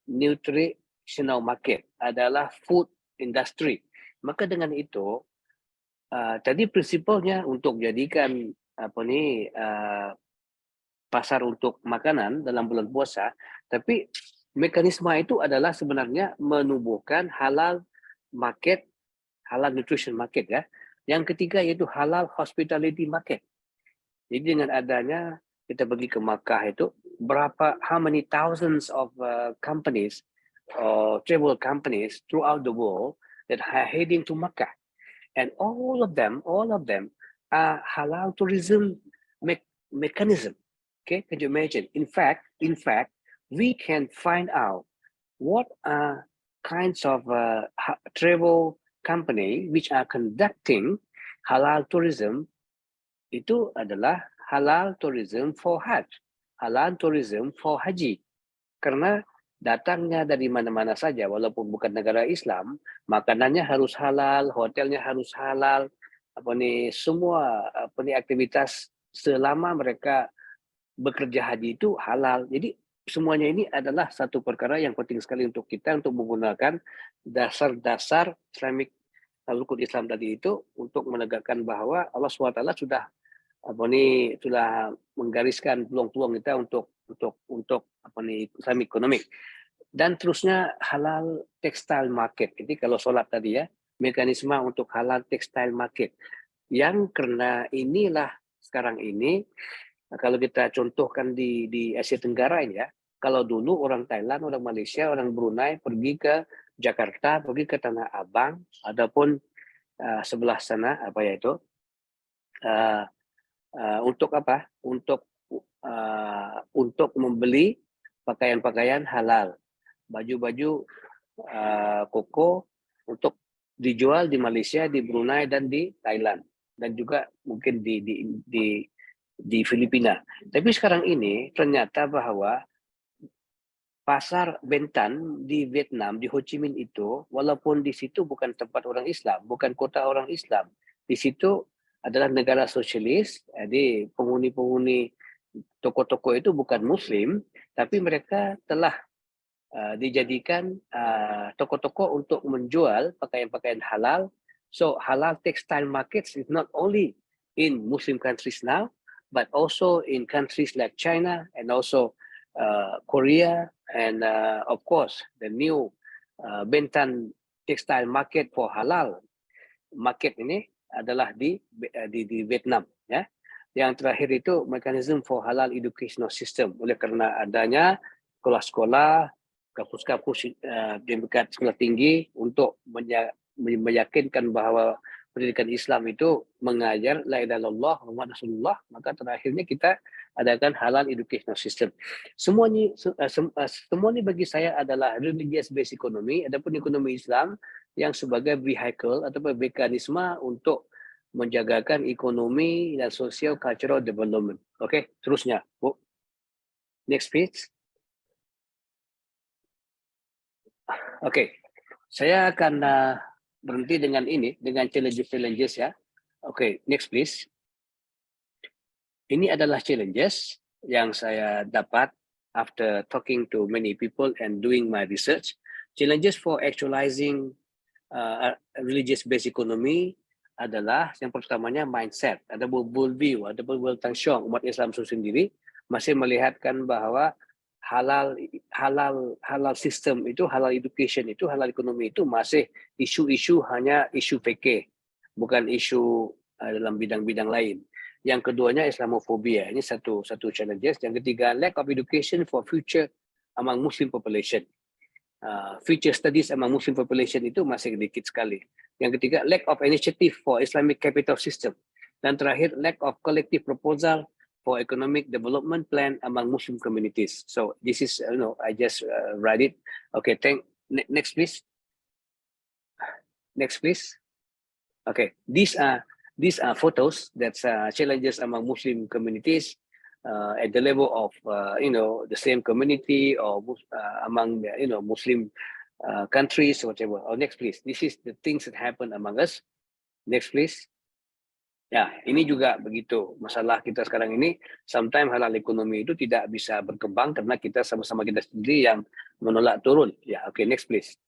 nutritional market, adalah food industry. Maka dengan itu, tadi prinsipalnya untuk jadikan pasar untuk makanan dalam bulan puasa, tapi mekanisme itu adalah sebenarnya menubuhkan halal market, halal nutrition market ya. Yang ketiga yaitu halal hospitality market. Jadi dengan adanya kita pergi ke Makkah itu how many thousands of companies or travel companies throughout the world that are heading to Makkah, and all of them are halal tourism mechanism. Okay, can you imagine? In fact, we can find out what are kinds of travel company which are conducting halal tourism. Itu adalah halal tourism for Hajj, halal tourism for haji. Karena datangnya dari mana-mana saja, walaupun bukan negara Islam, makanannya harus halal, hotelnya harus halal, semua aktivitas selama mereka bekerja haji itu halal. Jadi semuanya ini adalah satu perkara yang penting sekali untuk kita untuk menggunakan dasar-dasar Islamic rukun Islam tadi itu untuk menegakkan bahwa Allah SWT sudah menggariskan peluang-peluang kita untuk Islamic economic. Dan terusnya halal textile market. Jadi kalau sholat tadi ya, mekanisme untuk halal textile market. Yang karena inilah sekarang ini, kalau kita contohkan di Asia Tenggara ini ya, kalau dulu orang Thailand, orang Malaysia, orang Brunei pergi ke Jakarta, pergi ke Tanah Abang, ataupun sebelah sana untuk apa? Untuk membeli pakaian-pakaian halal, baju-baju koko untuk dijual di Malaysia, di Brunei dan di Thailand, dan juga mungkin di Filipina. Tapi sekarang ini ternyata bahwa pasar Bentan di Vietnam, di Ho Chi Minh itu, walaupun di situ bukan tempat orang Islam, bukan kota orang Islam, di situ adalah negara sosialis. Jadi penghuni-penghuni toko-toko itu bukan Muslim, tapi mereka telah dijadikan toko-toko untuk menjual pakaian-pakaian halal. So halal textile markets is not only in Muslim countries now, but also in countries like China and also Korea, and of course the new Bentan textile market for halal market ini adalah di Vietnam, ya. Yang terakhir itu mekanisme for halal educational system. Oleh karena adanya sekolah-sekolah, kampus-kampus di dekat sekolah tinggi untuk meyakinkan bahwa pendidikan Islam itu mengajar la ilaha illallah Muhammad Rasulullah, maka terakhirnya kita adakan halal educational system. Semuanya bagi saya adalah religious based economy, adapun ekonomi Islam yang sebagai vehicle atau mekanisme untuk menjagakan ekonomi dan social cultural development. Oke, terusnya, Bu. Next page. Oke, saya akan berhenti dengan ini, dengan challenges ya. Oke, next please. Ini adalah challenges yang saya dapat after talking to many people and doing my research. Challenges for actualizing religious-based economy adalah yang pertamanya mindset, ada worldview, ada world tension. Umat Islam sendiri masih melihatkan bahwa halal sistem itu, halal education itu, halal ekonomi itu masih isu-isu hanya isu fikih, bukan isu dalam bidang-bidang lain. Yang keduanya Islamofobia, ini satu challenges. Yang ketiga lack of education for future among Muslim population. Future studies among Muslim population itu masih sedikit sekali. Yang ketiga, lack of initiative for Islamic capital system. Dan terakhir, lack of collective proposal for economic development plan among Muslim communities. So this is, I just write it. Okay, next please. Next please. Okay, these are photos that's challenges among Muslim communities. At the level of the same community or among the Muslim countries or whatever. Oh, next please. This is the things that happen among us. Next please. Ya, ini juga begitu. Masalah kita sekarang ini, sometimes halal ekonomi itu tidak bisa berkembang karena kita sama-sama kita sendiri yang menolak turun. Ya, oke, next please.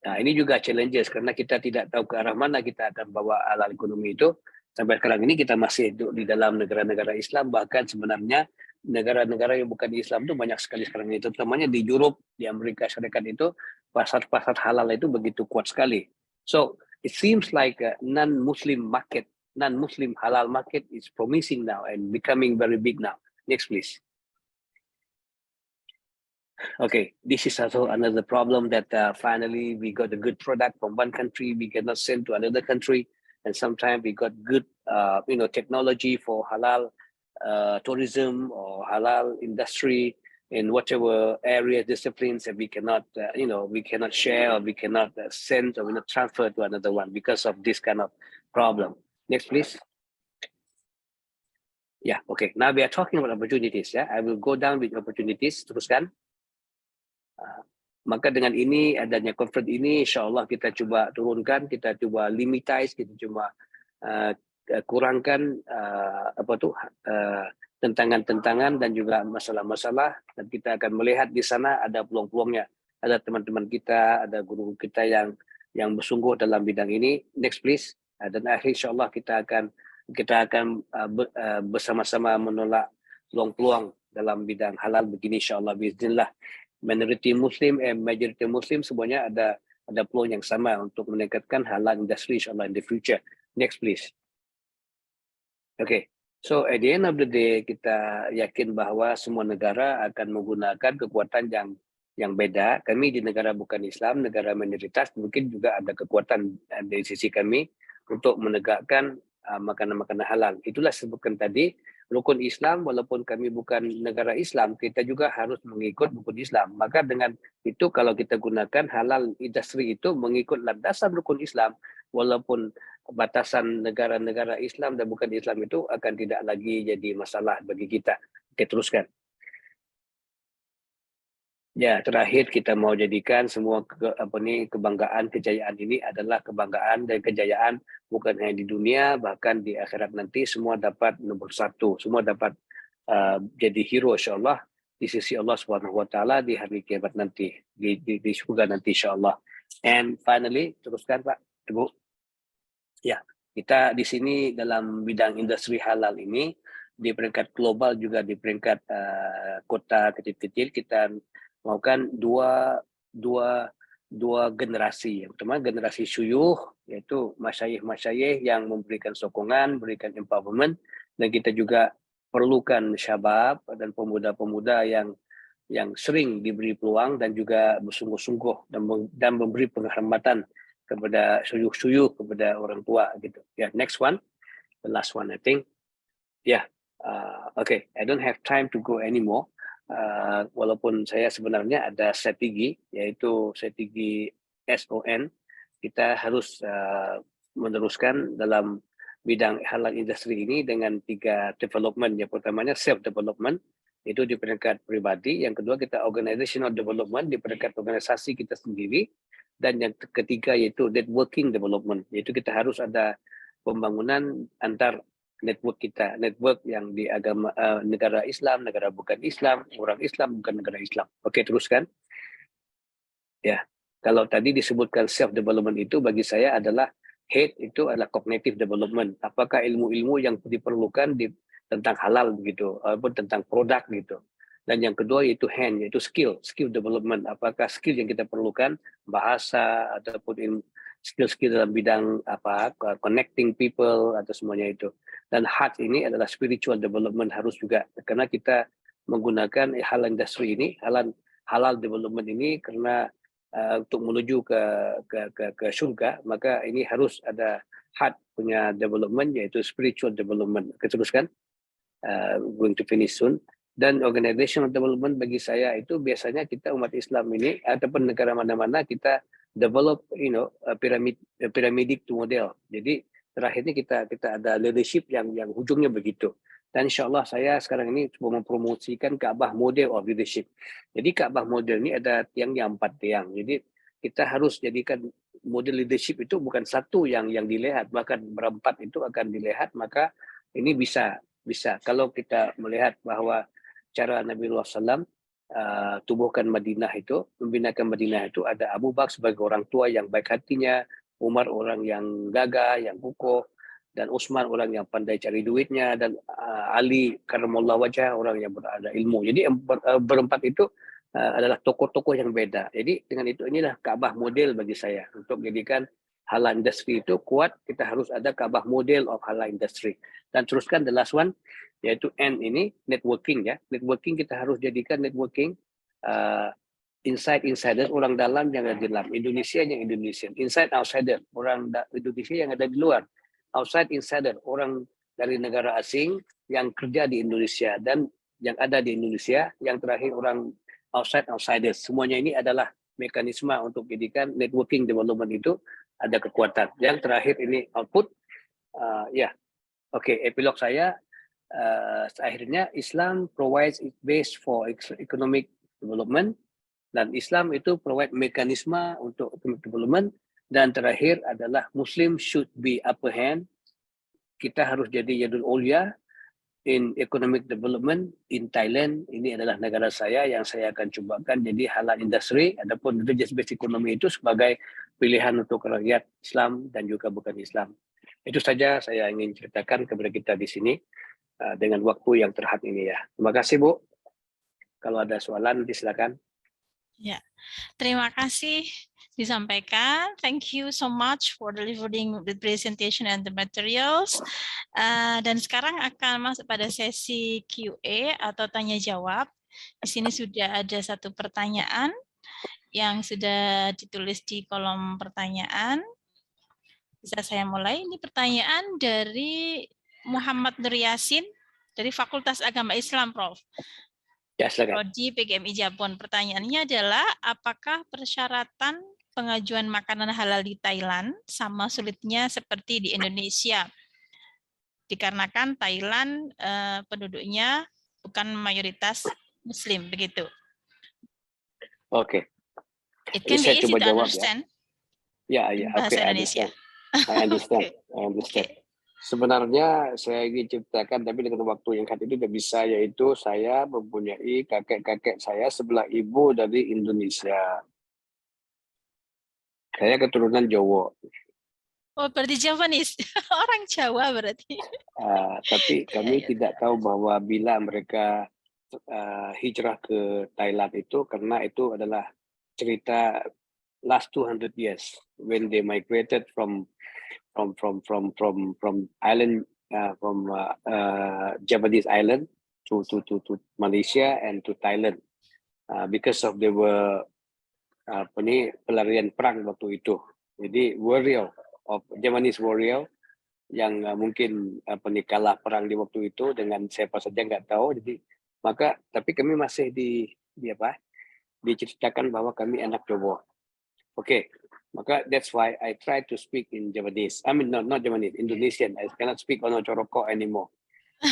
Nah, ini juga challenges karena kita tidak tahu ke arah mana kita akan bawa halal ekonomi itu. Sampai sekarang ini kita masih hidup di dalam negara-negara Islam, bahkan sebenarnya negara-negara yang bukan Islam itu banyak sekali sekarang ini, terutamanya di Europe, di Amerika Serikat itu pasar-pasar halal itu begitu kuat sekali. So it seems like a non-Muslim halal market is promising now and becoming very big now. Next please. Okay, this is also another problem that finally we got a good product from one country, we cannot send to another country. And sometimes we got good, technology for halal tourism or halal industry in whatever area disciplines that we cannot, we cannot share or we cannot send or we not transfer to another one because of this kind of problem. Next, please. Yeah, okay. Now we are talking about opportunities. Yeah, I will go down with opportunities. Teruskan. Maka dengan ini, adanya conference ini, insya Allah kita coba turunkan, kita coba limitize, kita coba kurangkan tentangan-tentangan dan juga masalah-masalah, dan kita akan melihat di sana ada peluang-peluangnya. Ada teman-teman kita, ada guru kita yang bersungguh dalam bidang ini. Next please. Dan akhir insya Allah kita akan bersama-sama menolak peluang-peluang dalam bidang halal begini insya Allah bismillah. Minority Muslim and majority Muslim semuanya ada peluang yang sama untuk meningkatkan halal industry insyaAllah in the future. Next please. Okay, so at the end of the day kita yakin bahwa semua negara akan menggunakan kekuatan yang beda. Kami di negara bukan Islam, negara minoritas, mungkin juga ada kekuatan dari sisi kami untuk menegakkan makanan-makanan halal. Itulah sebutkan tadi, rukun Islam, walaupun kami bukan negara Islam, kita juga harus mengikut rukun Islam. Maka dengan itu kalau kita gunakan halal industri itu mengikut landasan rukun Islam, walaupun batasan negara-negara Islam dan bukan Islam itu akan tidak lagi jadi masalah bagi kita. Oke, teruskan. Ya, terakhir kita mau jadikan semua kebanggaan, kejayaan ini adalah kebanggaan dan kejayaan bukan hanya di dunia, bahkan di akhirat nanti semua dapat nomor satu, semua dapat jadi hero insyaallah di sisi Allah Subhanahu wa taala di hari kiamat nanti, di surga nanti insyaallah. And finally, teruskan Pak, Ibu. Ya, kita di sini dalam bidang industri halal ini di peringkat global juga di peringkat kota kecil-kecil kita melakukan dua generasi. Yang pertama generasi syuyuh, yaitu masyayikh-masyayikh yang memberikan sokongan, memberikan empowerment, dan kita juga perlukan syabab dan pemuda-pemuda yang sering diberi peluang dan juga bersungguh-sungguh dan memberi penghormatan kepada syuyuh-syuyuh, kepada orang tua gitu. Ya, next one, the last one I think. Ya, okay, I don't have time to go anymore. Walaupun saya sebenarnya ada strategi, yaitu strategi SON, kita harus meneruskan dalam bidang halal industri ini dengan 3 development. Yang pertamanya self development, itu di peringkat pribadi. Yang kedua kita organizational development di peringkat organisasi kita sendiri. Dan yang ketiga yaitu networking development, yaitu kita harus ada pembangunan antar network kita, network yang di agama negara Islam, negara bukan Islam, orang Islam bukan negara Islam. Oke, teruskan. Ya, kalau tadi disebutkan self development itu bagi saya adalah head itu adalah cognitive development. Apakah ilmu-ilmu yang diperlukan tentang halal begitu, ataupun tentang produk gitu. Dan yang kedua yaitu hand, yaitu skill development. Apakah skill yang kita perlukan, bahasa ataupun skill dalam bidang connecting people atau semuanya itu. Dan heart ini adalah spiritual development harus juga, karena kita menggunakan halal industri ini, halal development ini karena untuk menuju ke surga, maka ini harus ada heart punya development, yaitu spiritual development. Teruskan, going to finish soon. Dan organizational development bagi saya itu biasanya kita umat Islam ini ataupun negara mana-mana kita develop, pyramid model. Jadi terakhirnya kita ada leadership yang ujungnya begitu. Dan insya Allah saya sekarang ini coba mempromosikan Ka'bah model of leadership. Jadi Ka'bah model ini ada tiangnya 4 tiang. Jadi kita harus jadikan model leadership itu bukan satu yang dilihat, bahkan berempat itu akan dilihat. Maka ini bisa kalau kita melihat bahwa cara Nabi SAW tubuhkan Madinah itu, membinakan Madinah itu, ada Abu Bakar sebagai orang tua yang baik hatinya, Umar orang yang gagah, yang kukuh, dan Utsman orang yang pandai cari duitnya, dan Ali karamallahu wajah orang yang berada ilmu. Jadi berempat itu adalah tokoh-tokoh yang beda. Jadi dengan itu inilah Ka'bah model bagi saya untuk menjadikan halal industri itu kuat. Kita harus ada Ka'bah model of halal industry. Dan teruskan the last one, yaitu N ini networking ya. Networking kita harus jadikan networking insider, orang dalam yang ada di dalam, Indonesia yang Indonesian, inside outsider, orang Indonesia yang ada di luar, outside insider, orang dari negara asing yang kerja di Indonesia dan yang ada di Indonesia, yang terakhir orang outsiders. Semuanya ini adalah mekanisme untuk jadikan networking development itu ada kekuatan. Yang terakhir ini output. Epilog saya akhirnya Islam provides its base for economic development, dan Islam itu provide mekanisme untuk economic development, dan terakhir adalah Muslim should be upper hand. Kita harus jadi yadul ulya in economic development in Thailand. Ini adalah negara saya yang saya akan cobakan jadi halal industry ataupun religious-based economy itu sebagai pilihan untuk rakyat Islam dan juga bukan Islam. Itu saja saya ingin ceritakan kepada kita di sini dengan waktu yang terhad ini ya. Terima kasih Bu. Kalau ada soalan nanti silakan. Ya, terima kasih disampaikan. Thank you so much for delivering the presentation and the materials. Dan sekarang akan masuk pada sesi Q&A atau tanya jawab. Di sini sudah ada satu pertanyaan yang sudah ditulis di kolom pertanyaan. Bisa saya mulai? Ini pertanyaan dari Muhammad Nur Yasin dari Fakultas Agama Islam, Prof. Ya, silakan. Prodi PGMI Jabon. Pertanyaannya adalah, apakah persyaratan pengajuan makanan halal di Thailand sama sulitnya seperti di Indonesia? Dikarenakan Thailand penduduknya bukan mayoritas Muslim, begitu. Oke. It can Saya be easy coba to jawab ya. understand Ya, in oke, bahasa I Indonesia. understand. I understand. Oke. I understand. Sebenarnya saya ingin ceritakan, tapi dengan waktu yang itu tidak bisa, yaitu saya mempunyai kakek-kakek saya sebelah ibu dari Indonesia. Saya keturunan Jawa. Oh, berarti Javanese. Orang Jawa berarti. Tapi kami tidak tahu bahwa bila mereka hijrah ke Thailand itu, karena itu adalah cerita last 200 years when they migrated from island Japanese island to Malaysia and to Thailand because of they were pelarian perang waktu itu. Jadi warrior of Japanese warrior yang mungkin kalah perang di waktu itu dengan siapa saja nggak tahu. Jadi maka tapi kami masih diceritakan bahwa kami anak Jawa. Okay, maka that's why I try to speak in Javanese. I mean not Javanese, Indonesian. I cannot speak Ono Coroko anymore.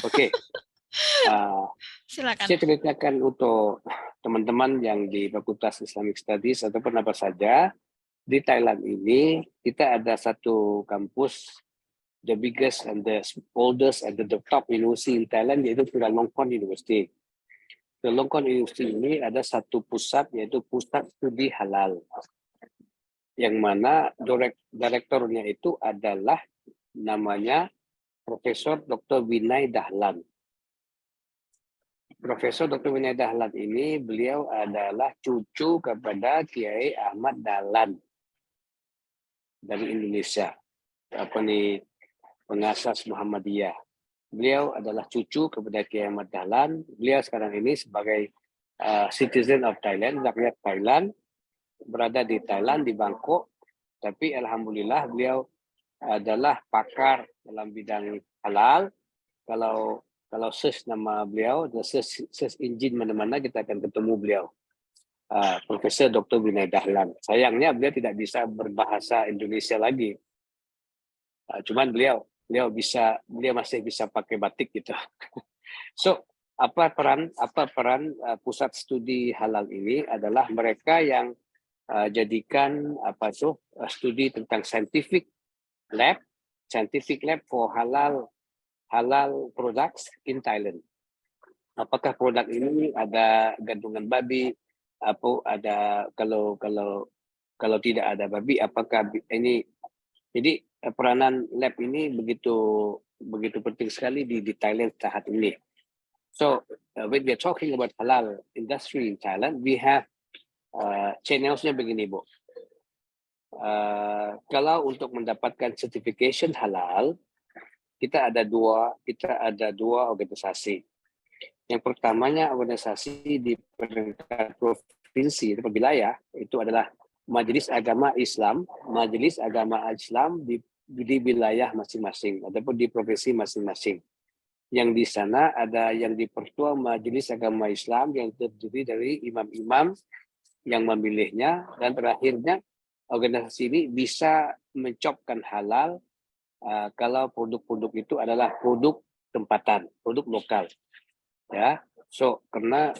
Okay. Silakan. Saya ceritakan untuk teman-teman yang di Fakultas Islamic Studies ataupun apa saja di Thailand ini, kita ada satu kampus, the biggest and the oldest and the top university in Thailand, yaitu Chulalongkorn University. Chulalongkorn University ini ada satu pusat, yaitu pusat studi halal, yang mana direkturnya itu adalah namanya Profesor Dr. Vinay Dahlan. Profesor Dr. Vinay Dahlan ini, beliau adalah cucu kepada Kiai Ahmad Dahlan dari Indonesia, pengasas Muhammadiyah. Beliau adalah cucu kepada Kiai Ahmad Dahlan. Beliau sekarang ini sebagai citizen of Thailand, rakyat Thailand, berada di Thailand, di Bangkok. Tapi alhamdulillah beliau adalah pakar dalam bidang halal. Kalau search nama beliau, search engine mana-mana kita akan ketemu beliau. Profesor Dr. Vinay Dahlan. Sayangnya beliau tidak bisa berbahasa Indonesia lagi. Cuman beliau masih bisa pakai batik gitu. So, apa peran pusat studi halal ini adalah mereka yang jadikan studi tentang scientific lab for halal products in Thailand. Apakah produk ini ada kandungan babi? Kalau tidak ada babi, apakah ini? Jadi peranan lab ini begitu penting sekali di Thailand saat ini. So when we are talking about halal industry in Thailand, we have channels-nya begini, Bu. Kalau untuk mendapatkan certification halal, kita ada dua organisasi. Yang pertamanya organisasi di peringkat provinsi atau wilayah, itu adalah Majelis Agama Islam di wilayah masing-masing ataupun di provinsi masing-masing. Yang di sana ada yang dipertua Majelis Agama Islam yang terdiri dari imam-imam yang memilihnya, dan terakhirnya organisasi ini bisa mencopkan halal kalau produk-produk itu adalah produk tempatan, produk lokal. Ya, so karena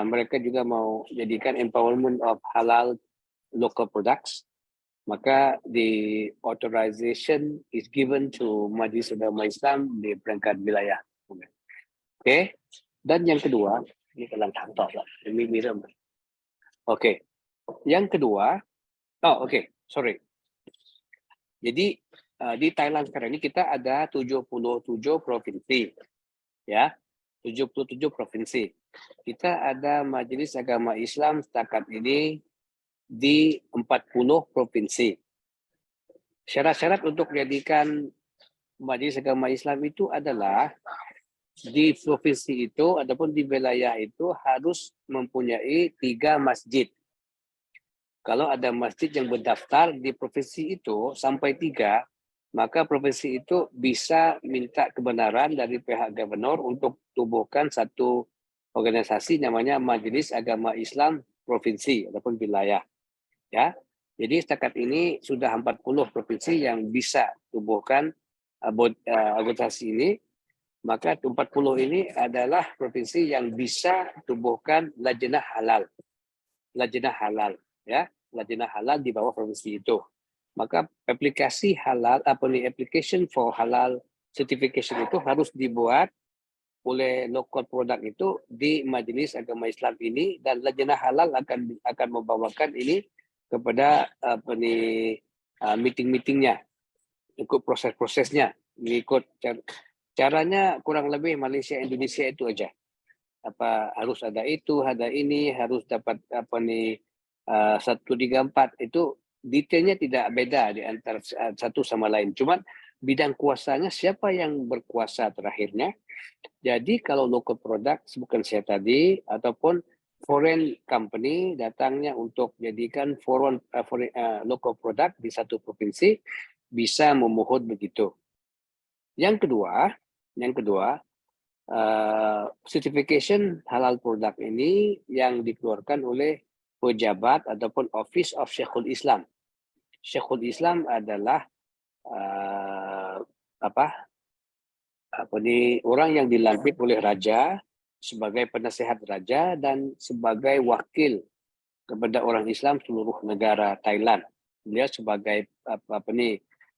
mereka juga mau jadikan empowerment of halal local products, maka the authorization is given to Majelis Agama Islam di peringkat wilayah. Oke. Dan yang kedua, ini dalam kantor lah, ini miram. Oke. Yang kedua, sorry. Jadi di Thailand sekarang ini kita ada 77 provinsi. Ya. 77 provinsi. Kita ada Majelis Agama Islam setakat ini di 40 provinsi. Syarat-syarat untuk menjadikan Majelis Agama Islam itu adalah di provinsi itu ataupun di wilayah itu harus mempunyai 3 masjid. Kalau ada masjid yang berdaftar di provinsi itu sampai 3, maka provinsi itu bisa minta kebenaran dari pihak gubernur untuk tubuhkan satu organisasi namanya Majelis Agama Islam Provinsi ataupun wilayah. Ya, jadi setakat ini sudah 40 provinsi yang bisa tubuhkan organisasi ini. Maka 40 ini adalah provinsi yang bisa tubuhkan lajnah halal. Lajnah Halal, ya, Lajnah Halal di bawah provinsi itu. Maka aplikasi halal, application for halal certification itu harus dibuat oleh local product itu di Majelis Agama Islam ini, dan Lajnah Halal akan membawakan ini kepada meeting-meetingnya, ikut proses-prosesnya, mengikut caranya kurang lebih Malaysia Indonesia itu aja. Harus ada itu, ada ini, harus dapat 134 itu detailnya tidak beda di antara satu sama lain. Cuman bidang kuasanya siapa yang berkuasa terakhirnya. Jadi kalau local product sebutkan saya tadi, ataupun foreign company datangnya untuk jadikan foreign local product di satu provinsi, bisa memohon begitu. Yang kedua, certification halal produk ini yang dikeluarkan oleh pejabat ataupun Office of Syekhul Islam. Syekhul Islam adalah orang yang dilantik oleh raja sebagai penasehat raja dan sebagai wakil kepada orang Islam seluruh negara Thailand. Beliau sebagai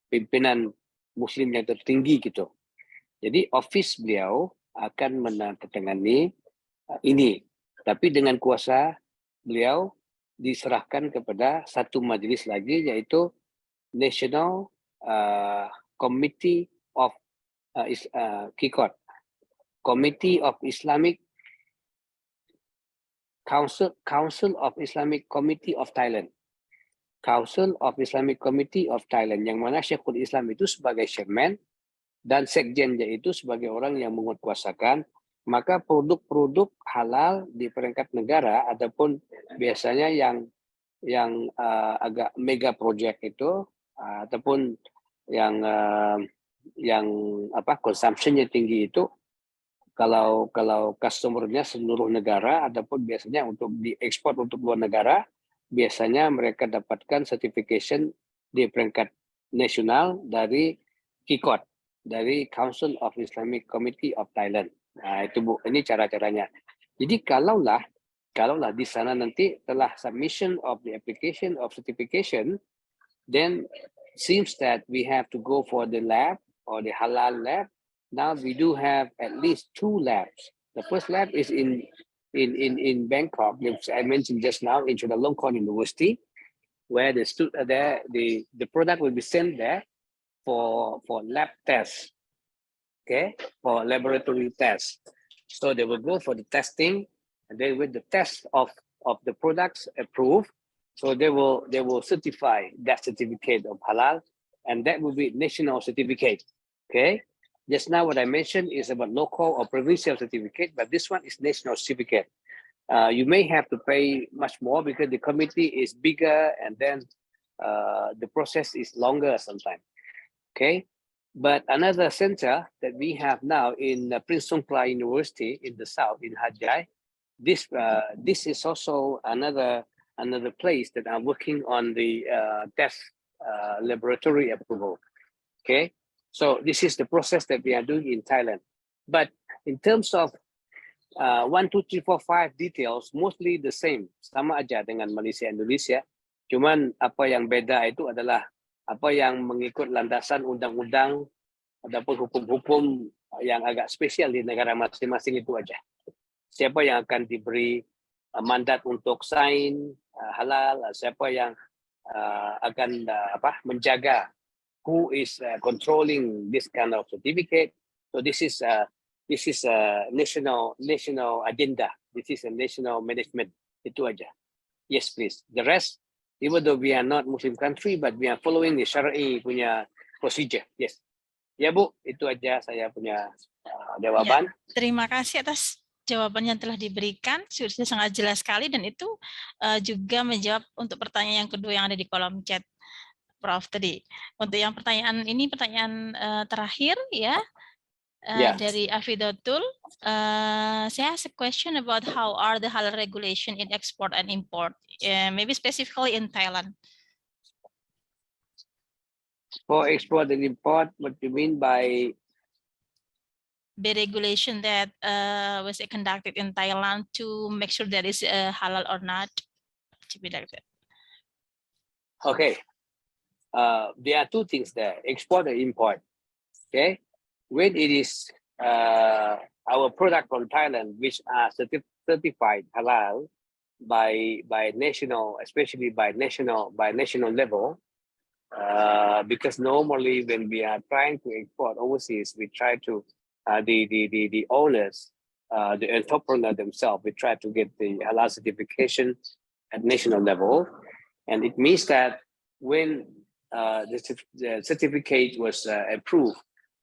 pimpinan Muslim yang tertinggi gitu. Jadi office beliau akan menandatangani ini, tapi dengan kuasa beliau diserahkan kepada satu majelis lagi, yaitu National Committee of KICOT, Committee of Islamic Council of Islamic Committee of Thailand, Council of Islamic Committee of Thailand, yang mana Syekhul Islam itu sebagai chairman dan sekjennya itu sebagai orang yang menguatkuasakan. Maka produk-produk halal di peringkat negara ataupun biasanya yang agak mega project itu ataupun yang consumption-nya tinggi itu, kalau customer-nya seluruh negara ataupun biasanya untuk diekspor untuk luar negara, biasanya mereka dapatkan certification di peringkat nasional dari KICOT, dari Council of Islamic Committee of Thailand. Nah, itu Bu, ini cara-caranya. Jadi kalaulah di sana nanti telah submission of the application of certification, then seems that we have to go for the lab or the halal lab. Now we do have at least 2 labs. The first lab is in Bangkok, which I mentioned just now, in Chulalongkorn University, where the product will be sent there for lab tests. Okay, for laboratory tests. So they will go for the testing, and then with the test of the products approved, so they will certify that certificate of halal, and that will be national certificate. Okay, just now what I mentioned is about local or provincial certificate, but this one is national certificate. You may have to pay much more because the committee is bigger, and then the process is longer sometimes. Okay. But another center that we have now in Prince Songkhla University in the south, in Hat Yai, this is also another place that I'm working on the test laboratory approval. Okay, so this is the process that we are doing in Thailand. But in terms of 1, 2, 3, 4, 5 details, mostly the same, sama aja dengan Malaysia Indonesia. Cuman apa yang beda itu adalah apa yang mengikut landasan undang-undang ataupun hukum-hukum yang agak spesial di negara masing-masing itu aja. Siapa yang akan diberi mandat untuk sign halal, siapa yang akan menjaga, who is controlling this kind of certificate. So this is a national agenda. This is a national management. Itu aja. Yes, please. The rest, even though we are not Muslim country, but we are following the Syar'i punya procedure. Yes. Ya Bu, itu aja saya punya jawaban. Ya, terima kasih atas jawaban yang telah diberikan. Sudah sangat jelas sekali, dan itu juga menjawab untuk pertanyaan yang kedua yang ada di kolom chat Prof tadi. Untuk yang pertanyaan ini, pertanyaan terakhir ya. Dari Afidatul, saya ask a question about how are the halal regulation in export and import, maybe specifically in Thailand. For export and import, what do you mean by the regulation that was conducted in Thailand to make sure that is halal or not? to be like that. Okay. There are two things there: export and import. Okay, when it is our product from Thailand, which are certified halal by national, especially by national level, because normally when we are trying to export overseas, we try to the owners, the entrepreneur themselves, we try to get the halal certification at national level, and it means that when the certificate was approved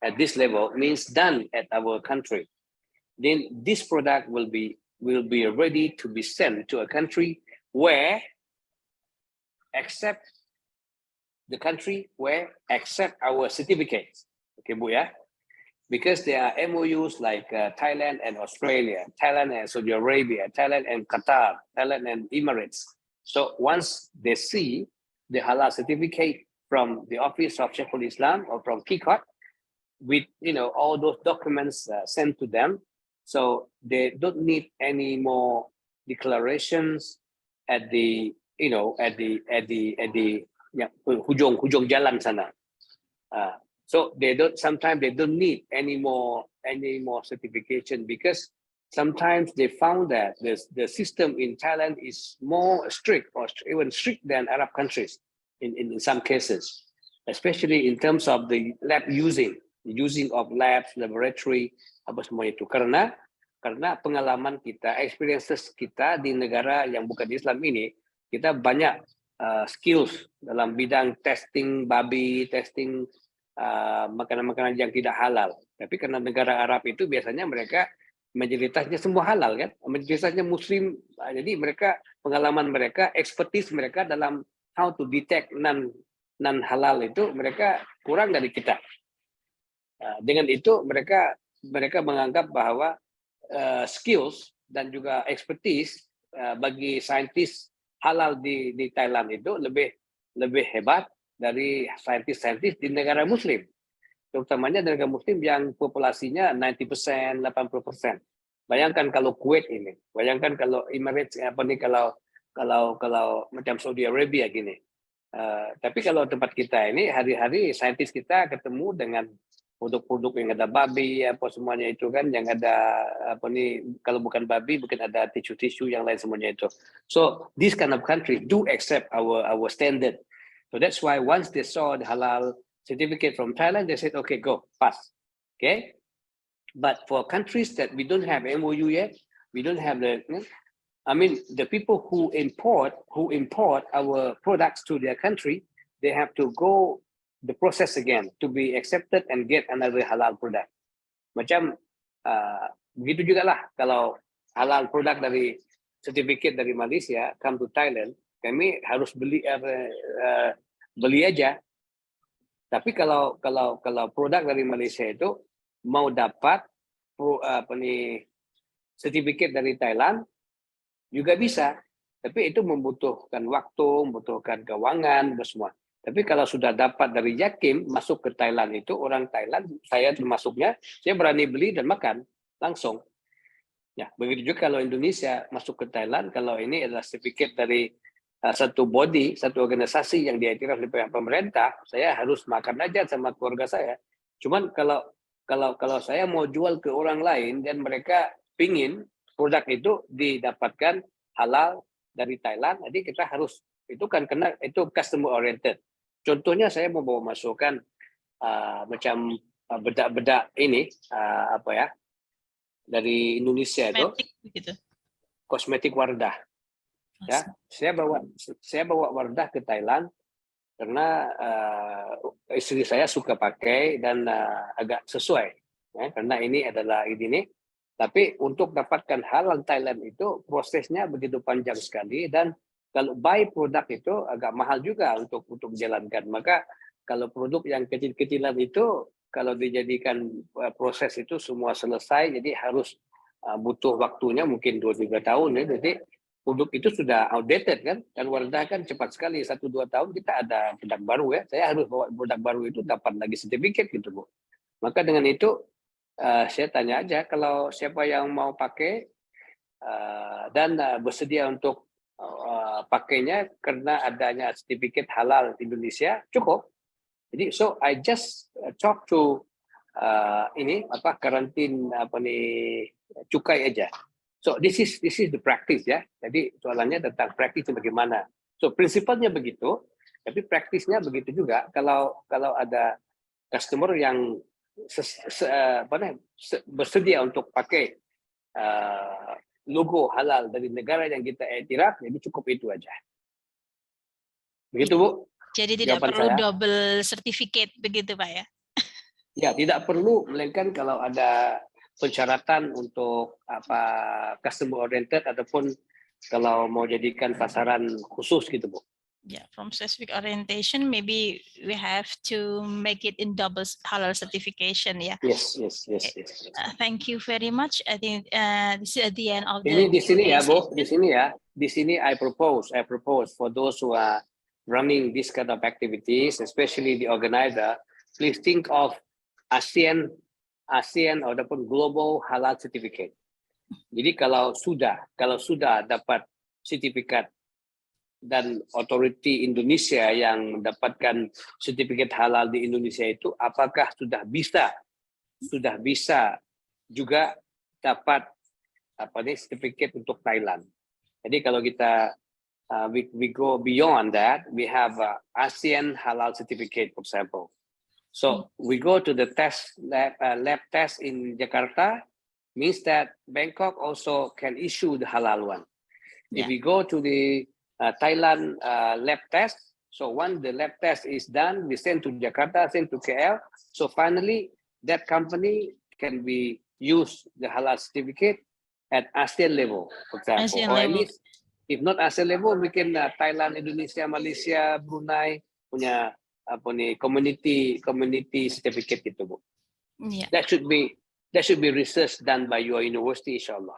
at this level, means done at our country, then this product will be ready to be sent to a country where accept our certificates. Okay, Bu, ya? Because there are MOUs like Thailand and Australia, Thailand and Saudi Arabia, Thailand and Qatar, Thailand and Emirates. So once they see the halal certificate from the Office of Sheikhul Islam or from KICOT, with all those documents sent to them, so they don't need any more declarations at the hujung jalan sana. So sometimes they don't need any more certification, because sometimes they found that the system in Thailand is more strict, or even strict than Arab countries in some cases, especially in terms of the lab using of labs, laboratory, apa semua itu. Karena pengalaman kita, experiences kita di negara yang bukan Islam ini, kita banyak skills dalam bidang testing babi, testing makanan-makanan yang tidak halal. Tapi karena negara Arab itu biasanya mereka mayoritasnya semua halal kan, mayoritasnya Muslim, jadi mereka pengalaman mereka, expertise mereka dalam how to detect non halal itu mereka kurang dari kita. Dengan itu mereka menganggap bahwa skills dan juga expertise bagi saintis halal di Thailand itu lebih hebat dari saintis di negara Muslim, terutamanya negara Muslim yang populasinya 90%, 80%. Bayangkan kalau Kuwait ini, bayangkan kalau Emirates, kalau macam Saudi Arabia gini. Tapi kalau tempat kita ini, hari-hari saintis kita ketemu dengan produk-produk yang ada babi, apa semuanya itu kan, yang ada kalau bukan babi mungkin ada tisu-tisu yang lain semuanya itu. So this kind of country do accept our standard. So that's why once they saw the halal certificate from Thailand, they said, okay, go, pass. Okay. But for countries that we don't have MOU yet, we don't have the people who import our products to their country, they have to go the process again to be accepted and get another halal product. Macam begitu juga lah kalau halal produk dari certificate dari Malaysia come to Thailand, kami harus beli aja. Tapi kalau produk dari Malaysia itu mau dapat certificate dari Thailand juga bisa, tapi itu membutuhkan waktu, membutuhkan keuangan, semua. Tapi kalau sudah dapat dari Yakim masuk ke Thailand itu, orang Thailand, saya termasuknya, saya berani beli dan makan langsung. Ya, begitu juga kalau Indonesia masuk ke Thailand, kalau ini adalah sertifikat dari satu body, satu organisasi yang diiktiraf oleh pihak pemerintah, saya harus makan aja sama keluarga saya. Cuman kalau saya mau jual ke orang lain dan mereka pingin produk itu didapatkan halal dari Thailand, jadi kita harus, itu kan kena, itu customer oriented. Contohnya saya mau bawa masukkan macam bedak-bedak ini dari Indonesia itu gitu. Kosmetik Wardah. Ya, saya bawa Wardah ke Thailand karena istri saya suka pakai dan agak sesuai ya, karena ini adalah ini. Tapi untuk dapatkan halal Thailand itu prosesnya begitu panjang sekali, dan kalau buy produk itu agak mahal juga untuk menjalankan. Maka kalau produk yang kecil-kecilan itu kalau dijadikan proses itu semua selesai, jadi harus butuh waktunya mungkin 2-3 tahun ya. Jadi produk itu sudah outdated kan, dan Wardah kan cepat sekali 1-2 tahun kita ada produk baru ya. Saya harus bawa produk baru itu dapat lagi sertifikat gitu Bu. Maka dengan itu saya tanya aja kalau siapa yang mau pakai dan bersedia untuk pakainya karena adanya sertifikat halal di Indonesia cukup. Jadi so I just talk to karantin cukai aja. So this is the practice ya. Jadi soalannya tentang praktis bagaimana. So prinsipalnya begitu, tapi praktisnya begitu juga. Kalau ada customer yang bersedia untuk pakai logo halal dari negara yang kita iktiraf, jadi cukup itu aja. Begitu Bu. Jadi tidak jawaban perlu saya. double certificate begitu Pak ya? Ya, tidak perlu, melainkan kalau ada persyaratan untuk customer oriented ataupun kalau mau jadikan pasaran khusus gitu Bu. Yeah, from specific orientation, maybe we have to make it in double halal certification. Yeah. Yes. Thank you very much. I think this is at the end of the. Ini di sini ya Bu, session. di sini I propose for those who are running this kind of activities, especially the organizer, please think of ASEAN ataupun Global Halal Certificate. Jadi kalau sudah dapat sertifikat dan otoriti Indonesia yang mendapatkan sertifikat halal di Indonesia itu, apakah sudah bisa juga dapat sertifikat untuk Thailand. Jadi kalau kita we go beyond that, we have ASEAN Halal Certificate, for example. So we go to the lab test in Jakarta, means that Bangkok also can issue the halal one. Yeah. If we go to the Thailand lab test, so once the lab test is done, we send to Jakarta, send to KL. So finally, that company can be use the halal certificate at ASEAN level, for example, ASEAN or at level. least if not ASEAN level, we can Thailand, Indonesia, Malaysia, Brunei punya community certificate gitu Bu. Yeah. That should be research done by your university, inshallah.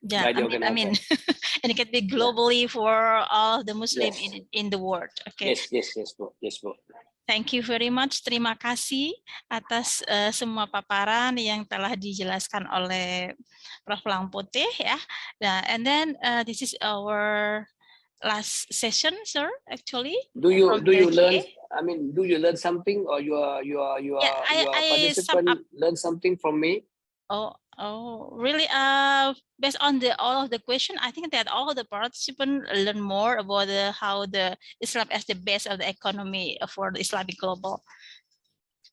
Yeah, I mean, and it can be globally for all the Muslim in the world. Okay. Yes, Bu. Thank you very much. Terima kasih atas semua paparan yang telah dijelaskan oleh Prof. Langputih ya. Nah, and then this is our last session, sir. Actually, do you learn? LGA. I mean, do you learn something, or your I participant learn something from me? Oh, really? Based on all of the question, I think that all of the participants learn more about how the Islam as the base of the economy for the Islamic global.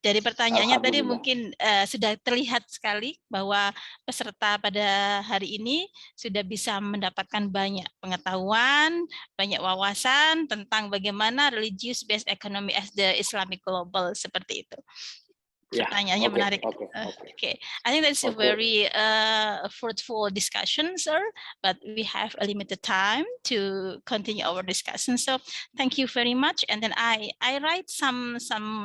Dari pertanyaannya tadi mungkin sudah terlihat sekali bahwa peserta pada hari ini sudah bisa mendapatkan banyak pengetahuan, banyak wawasan tentang bagaimana religious based economy as the Islamic global, seperti itu. Pertanyaannya menarik. Okay. I think that's a very fruitful discussion, sir. But we have a limited time to continue our discussion. So thank you very much. And then I write some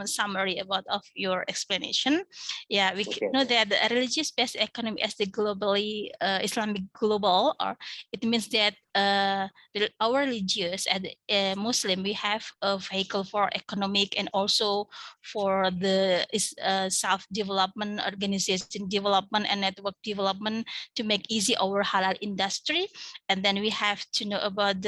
summary of your explanation. Yeah, we know that the religious-based economy as the globally Islamic global, or it means that our religious as a Muslim, we have a vehicle for economic and also for the self-development, organization development, and network development to make easy our halal industry. And then we have to know about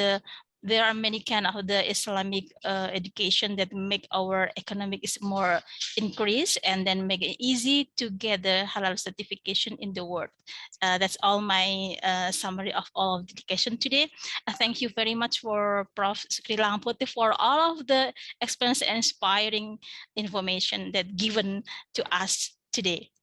there are many kind of the Islamic education that make our economic is more increase, and then make it easy to get the halal certification in the world. That's all my summary of all of the education today. Thank you very much for Prof. Sukri Langputih for all of the experience and inspiring information that given to us today.